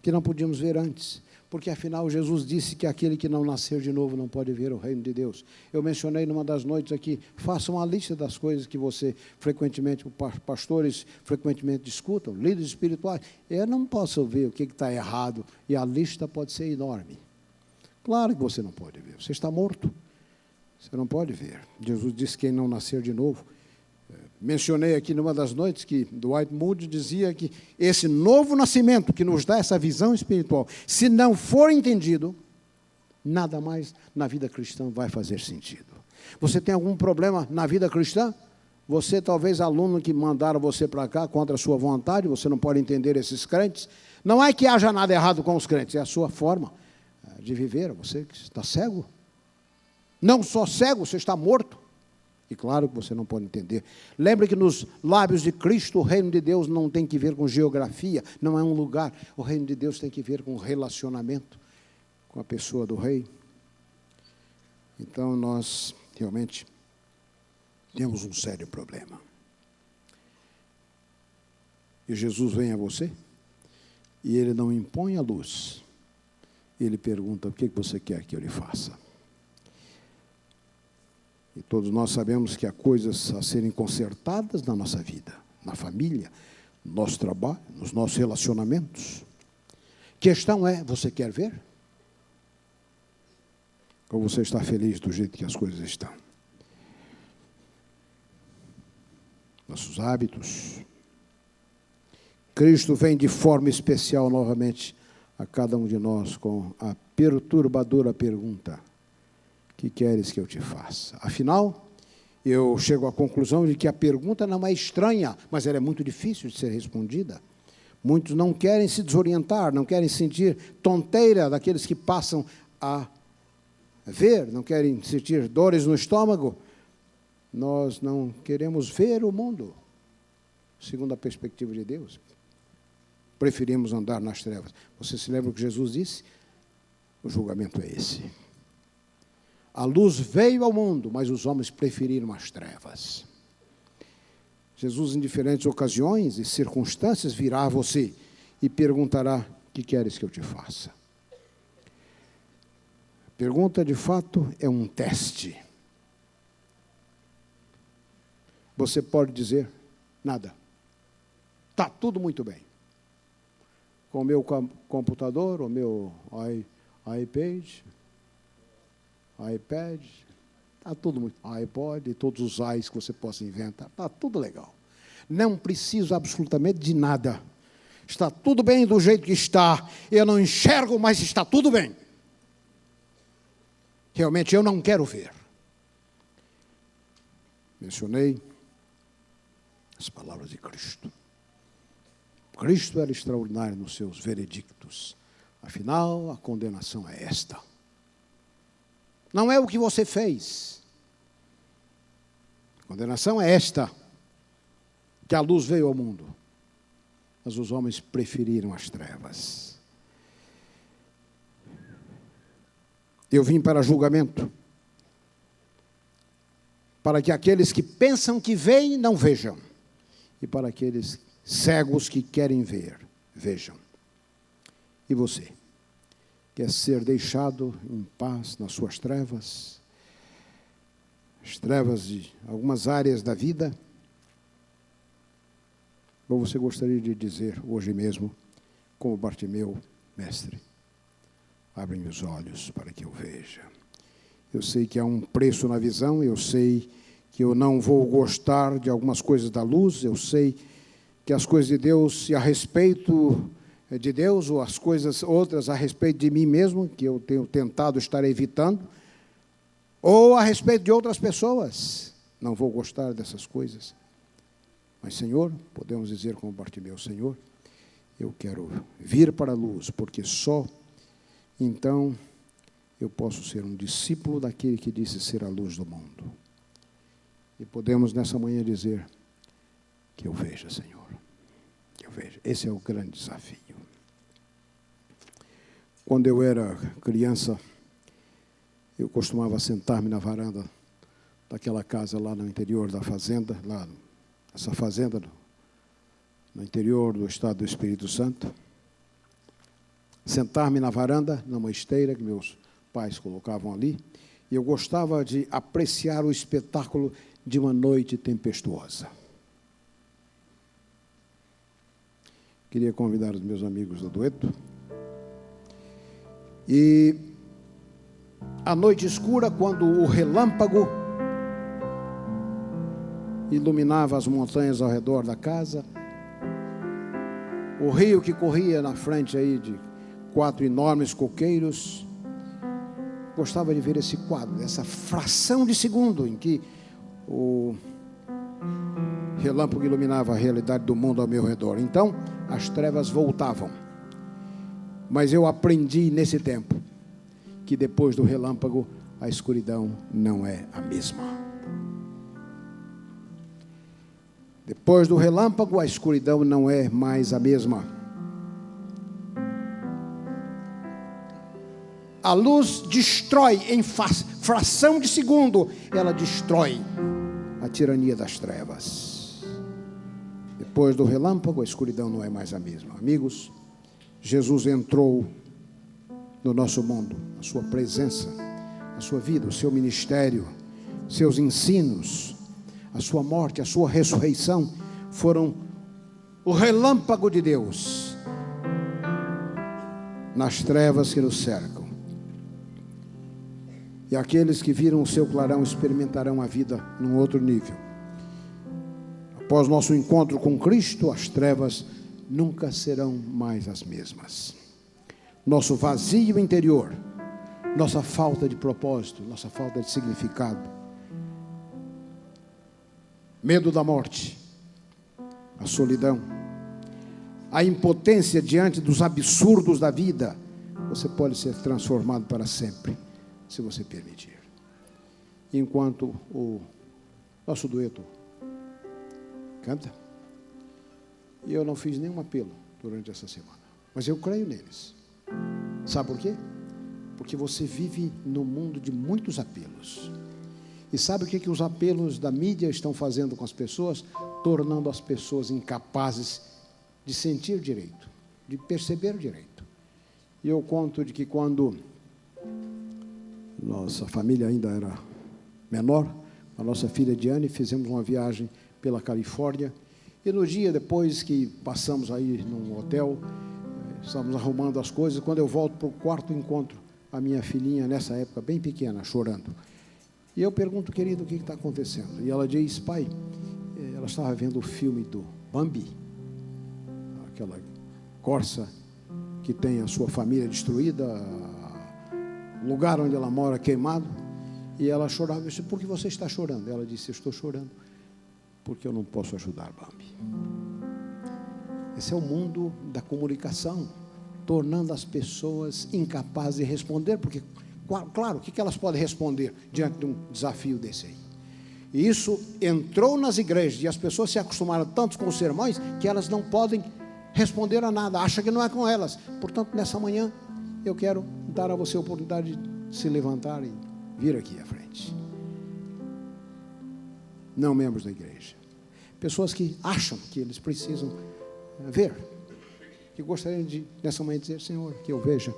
que não podíamos ver antes, porque afinal Jesus disse que aquele que não nascer de novo não pode ver o reino de Deus. Eu mencionei numa das noites aqui, faça uma lista das coisas que você frequentemente, pastores frequentemente discutam, líderes espirituais. Eu não posso ver o que está errado, e a lista pode ser enorme. Claro que você não pode ver, você está morto, você não pode ver. Jesus disse que quem não nascer de novo. Mencionei aqui numa das noites que Dwight Moody dizia que esse novo nascimento que nos dá essa visão espiritual, se não for entendido, nada mais na vida cristã vai fazer sentido. Você tem algum problema na vida cristã? Você, talvez, aluno que mandaram você para cá contra a sua vontade, você não pode entender esses crentes. Não é que haja nada errado com os crentes, é a sua forma de viver. Você que está cego. Não só cego, você está morto. E claro que você não pode entender. Lembre que nos lábios de Cristo, o reino de Deus não tem que ver com geografia, não é um lugar. O reino de Deus tem que ver com relacionamento com a pessoa do rei. Então, nós realmente temos um sério problema. E Jesus vem a você, e Ele não impõe a luz. Ele pergunta: o que você quer que eu lhe faça? E todos nós sabemos que há coisas a serem consertadas na nossa vida, na família, no nosso trabalho, nos nossos relacionamentos. Questão é, você quer ver? Ou você está feliz do jeito que as coisas estão? Nossos hábitos. Cristo vem de forma especial novamente a cada um de nós com a perturbadora pergunta: que queres que eu te faça? Afinal, eu chego à conclusão de que a pergunta não é estranha, mas ela é muito difícil de ser respondida. Muitos não querem se desorientar, não querem sentir tonteira daqueles que passam a ver, não querem sentir dores no estômago. Nós não queremos ver o mundo segundo a perspectiva de Deus. Preferimos andar nas trevas. Você se lembra o que Jesus disse? O julgamento é esse. A luz veio ao mundo, mas os homens preferiram as trevas. Jesus, em diferentes ocasiões e circunstâncias, virá a você e perguntará: o que queres que eu te faça? A pergunta, de fato, é um teste. Você pode dizer: nada. Está tudo muito bem. Com o meu computador, o meu iPad, está tudo muito, iPod, todos os AIs que você possa inventar, está tudo legal. Não preciso absolutamente de nada. Está tudo bem do jeito que está. Eu não enxergo, mas está tudo bem. Realmente eu não quero ver. Mencionei as palavras de Cristo. Cristo era extraordinário nos seus veredictos. Afinal, a condenação é esta. Não é o que você fez. A condenação é esta: que a luz veio ao mundo, mas os homens preferiram as trevas. Eu vim para julgamento, para que aqueles que pensam que veem, não vejam, e para aqueles cegos que querem ver, vejam. E você? Quer ser deixado em paz nas suas trevas? As trevas de algumas áreas da vida? Ou você gostaria de dizer hoje mesmo, como Bartimeu: mestre, abre meus olhos para que eu veja. Eu sei que há um preço na visão, eu sei que eu não vou gostar de algumas coisas da luz, eu sei que as coisas de Deus e a respeito de Deus, ou as coisas outras a respeito de mim mesmo, que eu tenho tentado estar evitando, ou a respeito de outras pessoas, não vou gostar dessas coisas. Mas, Senhor, podemos dizer como Bartimeu: Senhor, eu quero vir para a luz, porque só então eu posso ser um discípulo daquele que disse ser a luz do mundo. E podemos nessa manhã dizer: que eu veja, Senhor, que eu veja. Esse é o grande desafio. Quando eu era criança, eu costumava sentar-me na varanda daquela casa lá no interior da fazenda, lá essa fazenda no interior do estado do Espírito Santo. Sentar-me na varanda, numa esteira que meus pais colocavam ali, e eu gostava de apreciar o espetáculo de uma noite tempestuosa. Queria convidar os meus amigos do dueto. E a noite escura, quando o relâmpago iluminava as montanhas ao redor da casa, o rio que corria na frente aí de 4 enormes coqueiros, gostava de ver esse quadro, essa fração de segundo em que relâmpago iluminava a realidade do mundo ao meu redor. Então, as trevas voltavam. Mas eu aprendi nesse tempo que depois do relâmpago, a escuridão não é a mesma. Depois do relâmpago, a escuridão não é mais a mesma. A luz destrói em fração de segundo, ela destrói a tirania das trevas. Depois do relâmpago, a escuridão não é mais a mesma. Amigos, Jesus entrou no nosso mundo, a sua presença, a sua vida, o seu ministério, seus ensinos, a sua morte, a sua ressurreição foram o relâmpago de Deus nas trevas que nos cercam. E aqueles que viram o seu clarão experimentarão a vida num outro nível. Após nosso encontro com Cristo, as trevas nunca serão mais as mesmas. Nosso vazio interior, nossa falta de propósito, nossa falta de significado, medo da morte, a solidão, a impotência diante dos absurdos da vida, você pode ser transformado para sempre, se você permitir. Enquanto o nosso dueto canta, e eu não fiz nenhum apelo durante essa semana, mas eu creio neles. Sabe por quê? Porque você vive no mundo de muitos apelos. E sabe o que os apelos da mídia estão fazendo com as pessoas? Tornando as pessoas incapazes de sentir direito, de perceber direito. E eu conto de que quando nossa família ainda era menor, a nossa filha Diane, fizemos uma viagem pela Califórnia, e no dia depois que passamos aí num hotel, estávamos arrumando as coisas, quando eu volto para o quarto, encontro a minha filhinha, nessa época, bem pequena, chorando. E eu pergunto, querido, o que está acontecendo? E ela diz, pai, ela estava vendo o filme do Bambi, aquela corça que tem a sua família destruída, o lugar onde ela mora queimado, e ela chorava. Eu disse, por que você está chorando? Ela disse, eu estou chorando porque eu não posso ajudar Bambi. Esse é o mundo da comunicação, tornando as pessoas incapazes de responder, porque, claro, o que elas podem responder diante de um desafio desse aí? E isso entrou nas igrejas, e as pessoas se acostumaram tanto com os sermões, que elas não podem responder a nada, acham que não é com elas. Portanto, nessa manhã, eu quero dar a você a oportunidade de se levantar e vir aqui à frente. Não membros da igreja, pessoas que acham que eles precisam ver, que gostariam de, nessa manhã, dizer, Senhor, que eu veja,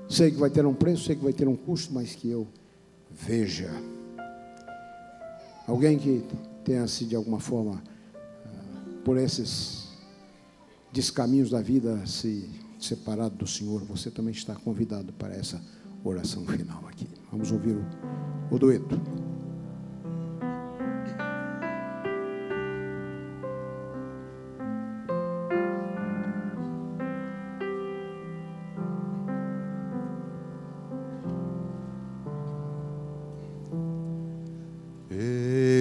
sei que vai ter um preço, sei que vai ter um custo, mas que eu veja. Alguém que tenha se de alguma forma, por esses descaminhos da vida, se separado do Senhor, você também está convidado para essa oração final aqui. Vamos ouvir o dueto.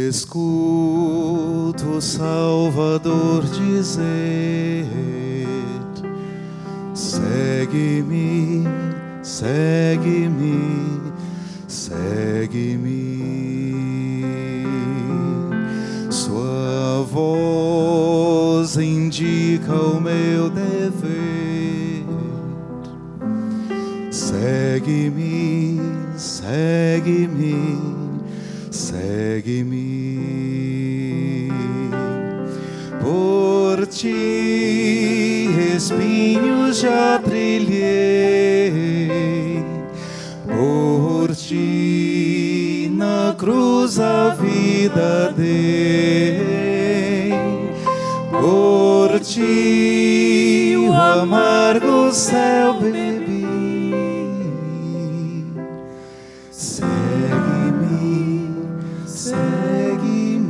Escuto o Salvador dizer, segue-me, segue-me, segue-me. Sua voz indica o meu dever. Segue-me, segue-me, segue-me. Por ti espinhos já trilhei, por ti na cruz a vida dei, por ti o amargo céu bebi. Segue-me, segue-me,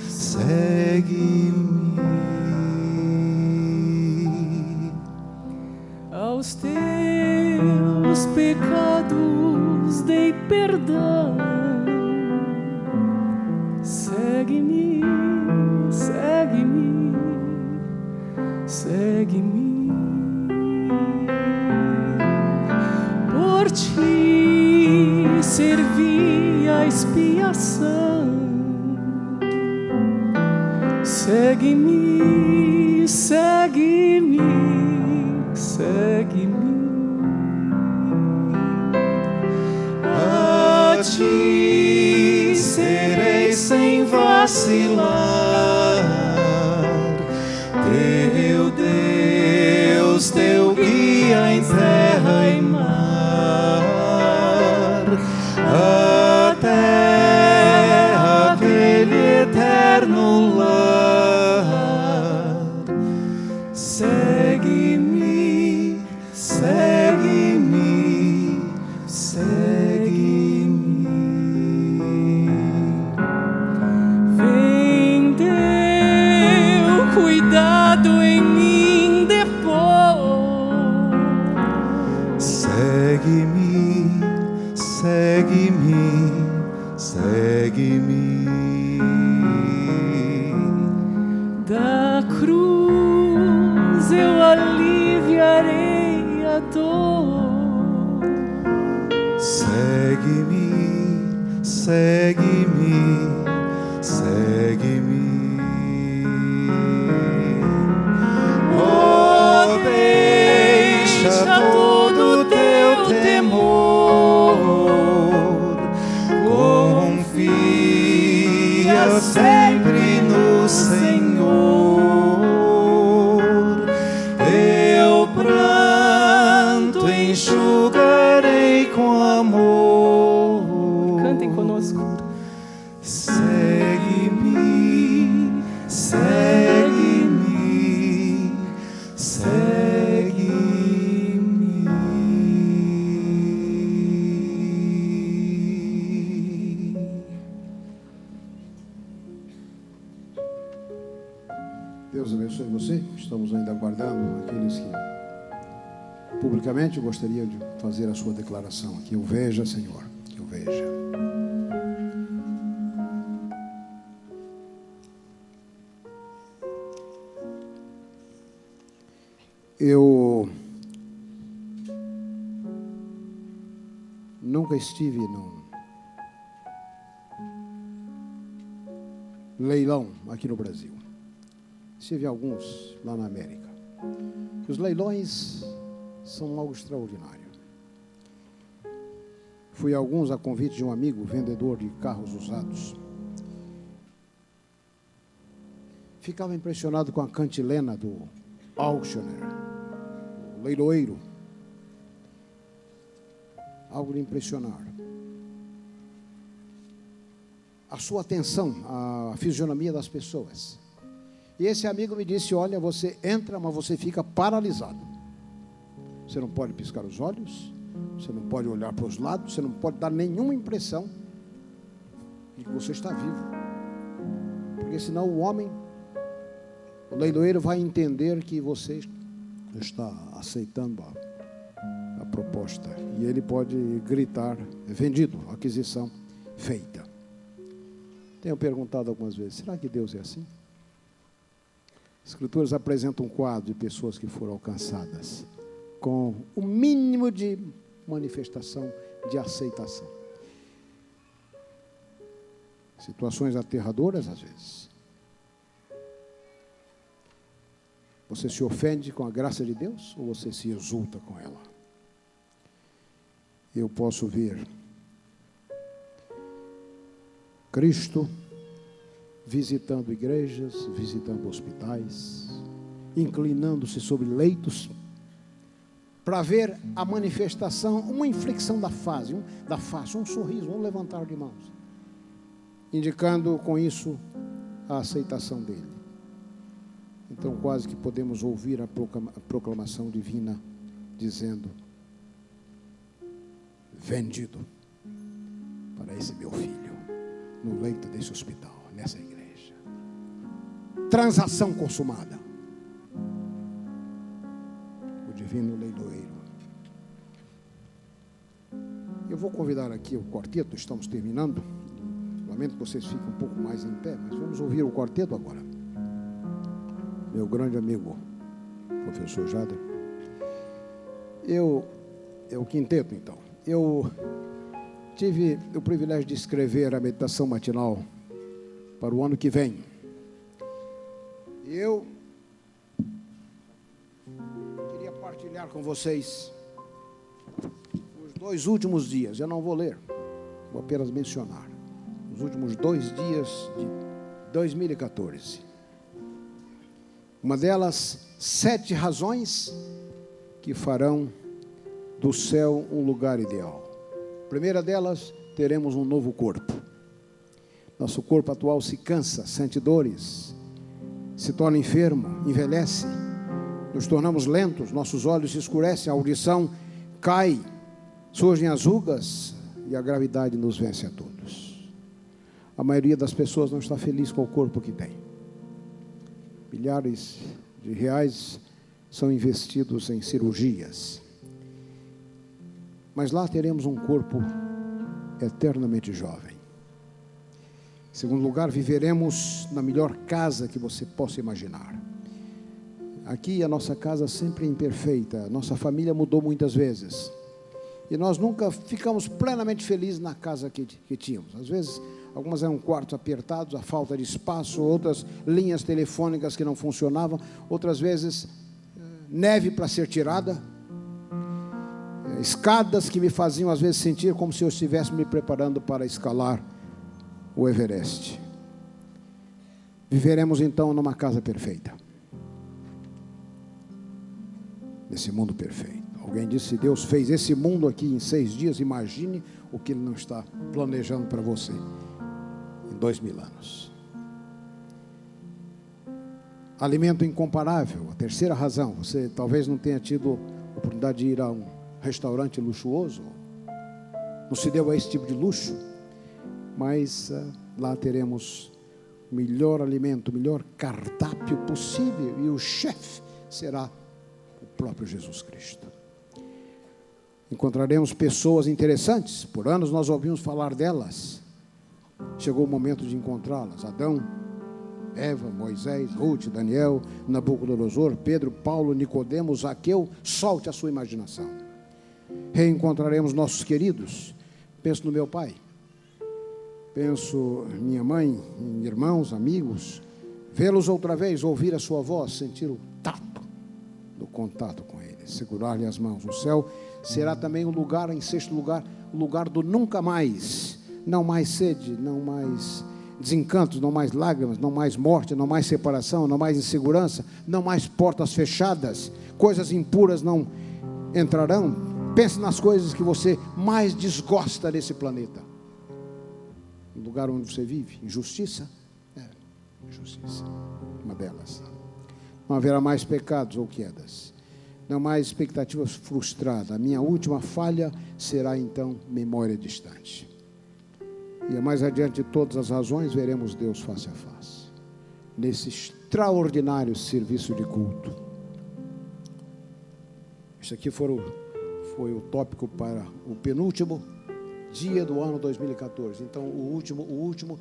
segue-me. Aos teus pecados dei perdão. Segue-me, servia a expiação. Segue-me, segue-me, segue-me. A ti serei sem vacilar, teu Deus, teu guia em terra e mar, até aquele eterno lar. Segue-me, segue-me, segue-me. Vem, teu cuidado em mim depor. Segue-me, segue-me, segue-me. Da cruz eu aliviarei a dor. Segue-me, segue-me, segue-me. Oh, deixa todo teu temor, confia sempre no Senhor. Teu pranto enxugarei com amor. Cantem conosco. Segue-me, segue-me, segue-me. Deus abençoe você. Estamos ainda aguardando aqueles que publicamente gostariam de fazer a sua declaração. Que eu veja, Senhor, que eu veja. Eu nunca estive num leilão aqui no Brasil. Estive em alguns lá na América. Os leilões são algo extraordinário. Fui a alguns a convite de um amigo, vendedor de carros usados. Ficava impressionado com a cantilena do auctioneer, o leiloeiro. Algo de impressionar. A sua atenção, a fisionomia das pessoas. E esse amigo me disse, olha, você entra, mas você fica paralisado. Você não pode piscar os olhos, você não pode olhar para os lados, você não pode dar nenhuma impressão de que você está vivo. Porque senão o leiloeiro vai entender que você está aceitando a proposta. E ele pode gritar, vendido, aquisição feita. Tenho perguntado algumas vezes, será que Deus é assim? As Escrituras apresentam um quadro de pessoas que foram alcançadas com o mínimo de manifestação de aceitação. Situações aterradoras às vezes. Você se ofende com a graça de Deus ou você se exulta com ela? Eu posso ver Cristo visitando igrejas, visitando hospitais, inclinando-se sobre leitos, para ver a manifestação, uma inflexão da face, um sorriso, um levantar de mãos, indicando com isso a aceitação dele. Então quase que podemos ouvir a proclamação divina dizendo, vendido para esse meu filho, no leito desse hospital, nessa igreja. Transação consumada. O divino leiloeiro. Eu vou convidar aqui o quarteto, estamos terminando. Lamento que vocês fiquem um pouco mais em pé, mas vamos ouvir o quarteto agora. Meu grande amigo, professor Jader. É o quinteto, então. Eu tive o privilégio de escrever a meditação matinal para o ano que vem. Eu queria partilhar com vocês os 2 últimos dias. Eu não vou ler, vou apenas mencionar os últimos 2 dias de 2014. Uma delas, 7 razões que farão do céu um lugar ideal. A primeira delas, teremos um novo corpo. Nosso corpo atual se cansa, sente dores, se torna enfermo, envelhece, nos tornamos lentos, nossos olhos se escurecem, a audição cai, surgem as rugas e a gravidade nos vence a todos. A maioria das pessoas não está feliz com o corpo que tem. Milhares de reais são investidos em cirurgias. Mas lá teremos um corpo eternamente jovem. Em segundo lugar, viveremos na melhor casa que você possa imaginar. Aqui a nossa casa sempre é imperfeita, nossa família mudou muitas vezes. E nós nunca ficamos plenamente felizes na casa que tínhamos. Às vezes, algumas eram quartos apertados, a falta de espaço, outras linhas telefônicas que não funcionavam, outras vezes neve para ser tirada, escadas que me faziam às vezes sentir como se eu estivesse me preparando para escalar o Everest. Viveremos então numa casa perfeita, nesse mundo perfeito. Alguém disse: se Deus fez esse mundo aqui em 6 dias, imagine o que Ele não está planejando para você em 2000 anos. Alimento incomparável, a terceira razão. Você talvez não tenha tido oportunidade de ir a um restaurante luxuoso, não se deu a esse tipo de luxo, mas lá teremos o melhor alimento, o melhor cardápio possível, e o chefe será o próprio Jesus Cristo. Encontraremos pessoas interessantes, por anos nós ouvimos falar delas, chegou o momento de encontrá-las. Adão, Eva, Moisés, Ruth, Daniel, Nabucodonosor, Pedro, Paulo, Nicodemo, Zaqueu. Solte a sua imaginação. Reencontraremos nossos queridos. Penso no meu pai, penso em minha mãe, em irmãos, amigos. Vê-los outra vez, ouvir a sua voz, sentir o tato do contato com eles, segurar-lhe as mãos. O céu será também um lugar, em sexto lugar, o lugar do nunca mais. Não mais sede, não mais desencantos, não mais lágrimas, não mais morte, não mais separação, não mais insegurança, não mais portas fechadas, coisas impuras não entrarão. Pense nas coisas que você mais desgosta desse planeta. No lugar onde você vive, injustiça? Injustiça, uma delas. Não haverá mais pecados ou quedas, não mais expectativas frustradas. A minha última falha será então memória distante. E mais adiante de todas as razões, veremos Deus face a face, nesse extraordinário serviço de culto. Isso aqui foi o tópico para o penúltimo dia do ano 2014. Então, o último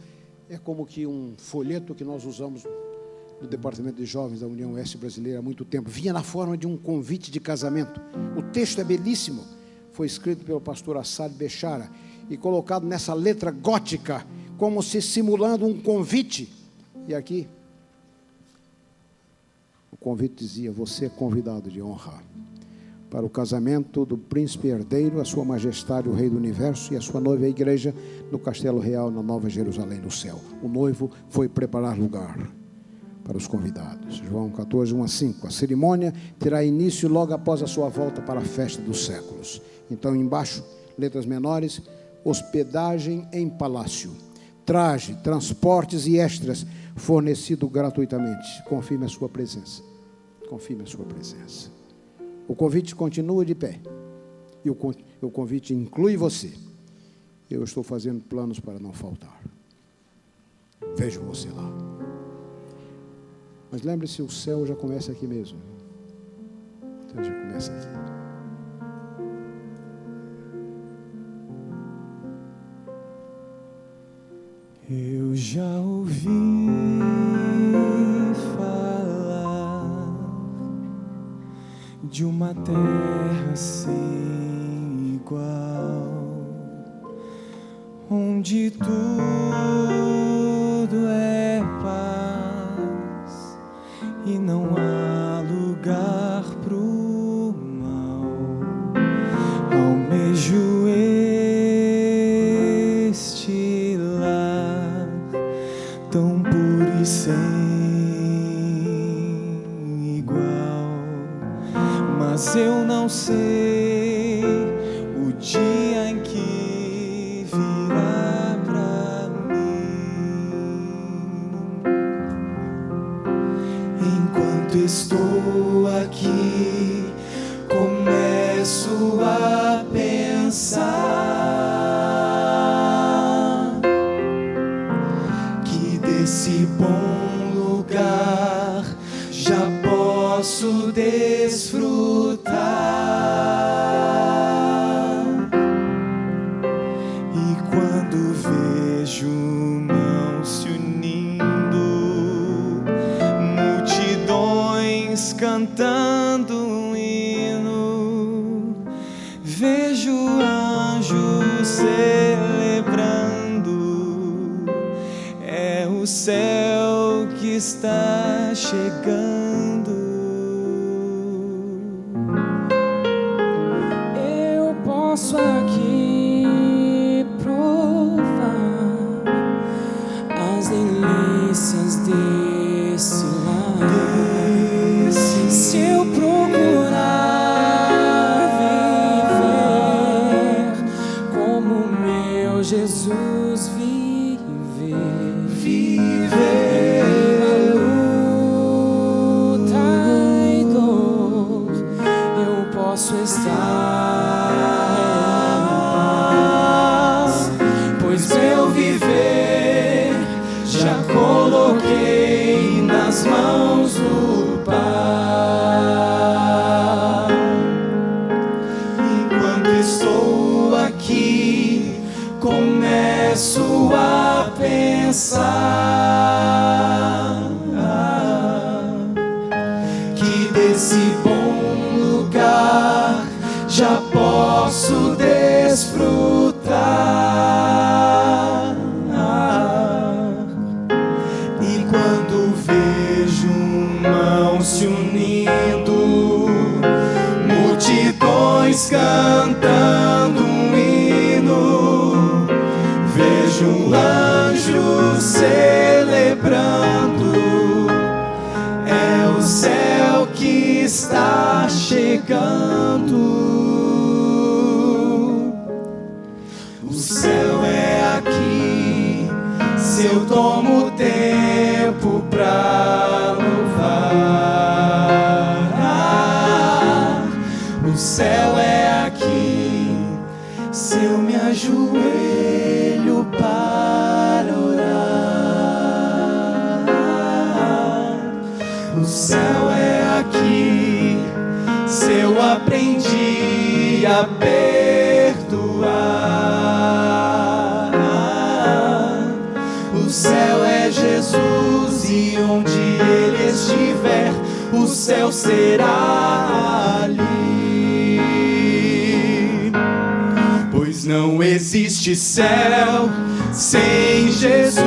é como que um folheto que nós usamos no Departamento de Jovens da União Oeste Brasileira há muito tempo. Vinha na forma de um convite de casamento. O texto é belíssimo. Foi escrito pelo pastor Assad Bechara e colocado nessa letra gótica, como se simulando um convite. E aqui, o convite dizia: você é convidado de honra para o casamento do príncipe herdeiro, a sua majestade, o rei do universo, e a sua noiva, a igreja, no castelo real, na Nova Jerusalém, no céu. O noivo foi preparar lugar para os convidados. João 14, 1 a 5. A cerimônia terá início logo após a sua volta para a festa dos séculos. Então, embaixo, letras menores: hospedagem em palácio, traje, transportes e extras fornecido gratuitamente. Confirme a sua presença. Confirme a sua presença. O convite continua de pé. E o convite inclui você. Eu estou fazendo planos para não faltar. Vejo você lá. Mas lembre-se, o céu já começa aqui mesmo. O céu já começa aqui. Eu já ouvi falar de uma terra sem igual, onde tudo é paz e não há lugar pro mal. Almejo este lar tão puro e sem igual, mas eu não sei o dia em que virá pra mim. Enquanto estou aqui, começo a pensar que desse bom lugar já posso desfrutar. E quando vejo mãos se unindo, multidões cantando um hino, vejo anjos celebrando, é o céu que está chegando. Eu posso aqui provar as delícias desse lar. Se eu procurar viver como meu Jesus viver, luta e dor, eu posso estar em paz, pois meu viver já coloquei nas mãos do Pai. Enquanto estou aqui, começo a pensar que desse bom lugar já posso desfrutar. E quando vejo mãos se unindo, multidões cantando um hino, vejo anjos celebrando, é o céu que está chegando. O céu é aqui, se eu tomo tempo pra louvar. O céu é aqui, se eu me ajoelho para orar. O céu é aqui, se eu aprendi a perdoar. O céu é Jesus, e onde Ele estiver, o céu será ali. Pois não existe céu sem Jesus,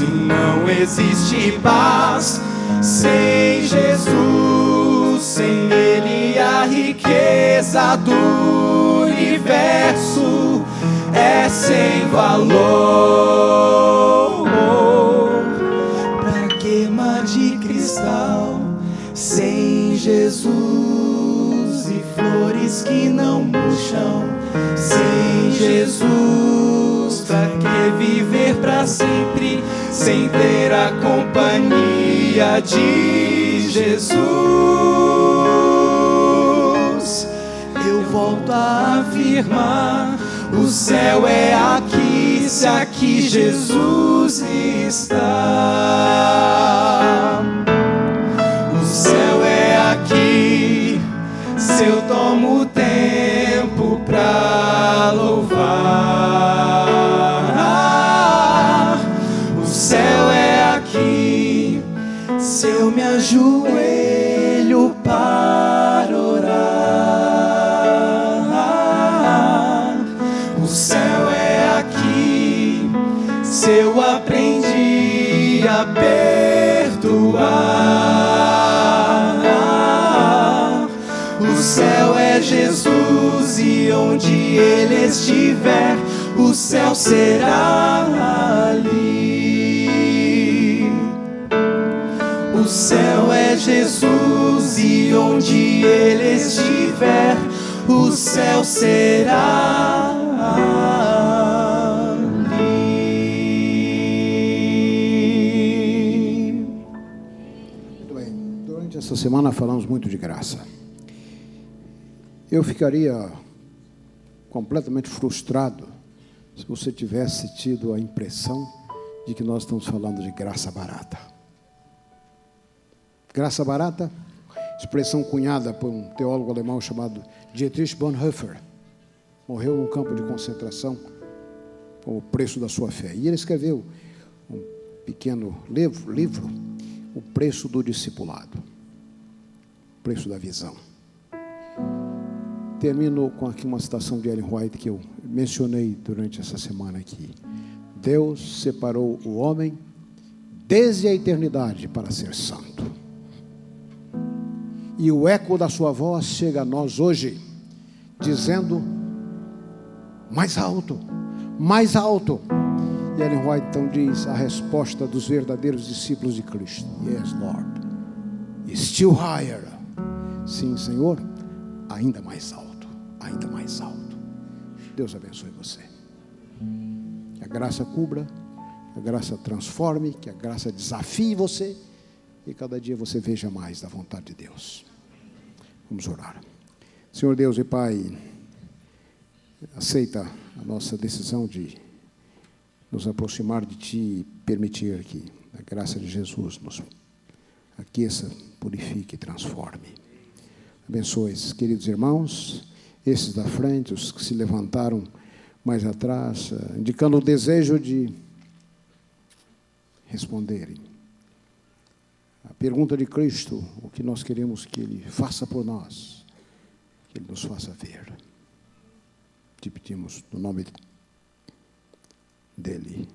e não existe paz sem Jesus. Sem Ele a riqueza do universo é sem valor. Pra queima de cristal sem Jesus, e flores que não murcham sem Jesus. Pra que viver pra sempre sem ter a companhia de Jesus? Eu volto a afirmar, o céu é aqui, se aqui Jesus está. O céu é aqui, se eu tomo tempo pra louvar. O céu é aqui, se eu me ajoelho para orar. O céu é aqui, se eu aprendi a perdoar. O céu é Jesus e onde Ele estiver, o céu será ali. O céu é Jesus e onde Ele estiver, o céu será ali. Muito bem. Durante essa semana falamos muito de graça. Eu ficaria completamente frustrado se você tivesse tido a impressão de que nós estamos falando de graça barata. Graça barata, expressão cunhada por um teólogo alemão chamado Dietrich Bonhoeffer. Morreu num campo de concentração com o preço da sua fé. E ele escreveu um pequeno livro, O Preço do Discipulado, o preço da visão. Termino com aqui uma citação de Ellen White que eu mencionei durante essa semana aqui. Deus separou o homem desde a eternidade para ser santo. E o eco da sua voz chega a nós hoje, dizendo: mais alto, mais alto. E Ellen White então diz a resposta dos verdadeiros discípulos de Cristo: Yes, Lord, still higher. Sim, Senhor, ainda mais alto. Ainda mais alto. Deus abençoe você. Que a graça cubra, que a graça transforme, que a graça desafie você e cada dia você veja mais da vontade de Deus. Vamos orar. Senhor Deus e Pai, aceita a nossa decisão de nos aproximar de Ti e permitir que a graça de Jesus nos aqueça, purifique e transforme. Abençoe esses queridos irmãos, esses da frente, os que se levantaram mais atrás, indicando o desejo de responderem a pergunta de Cristo, o que nós queremos que Ele faça por nós, que Ele nos faça ver. Te pedimos no nome dEle.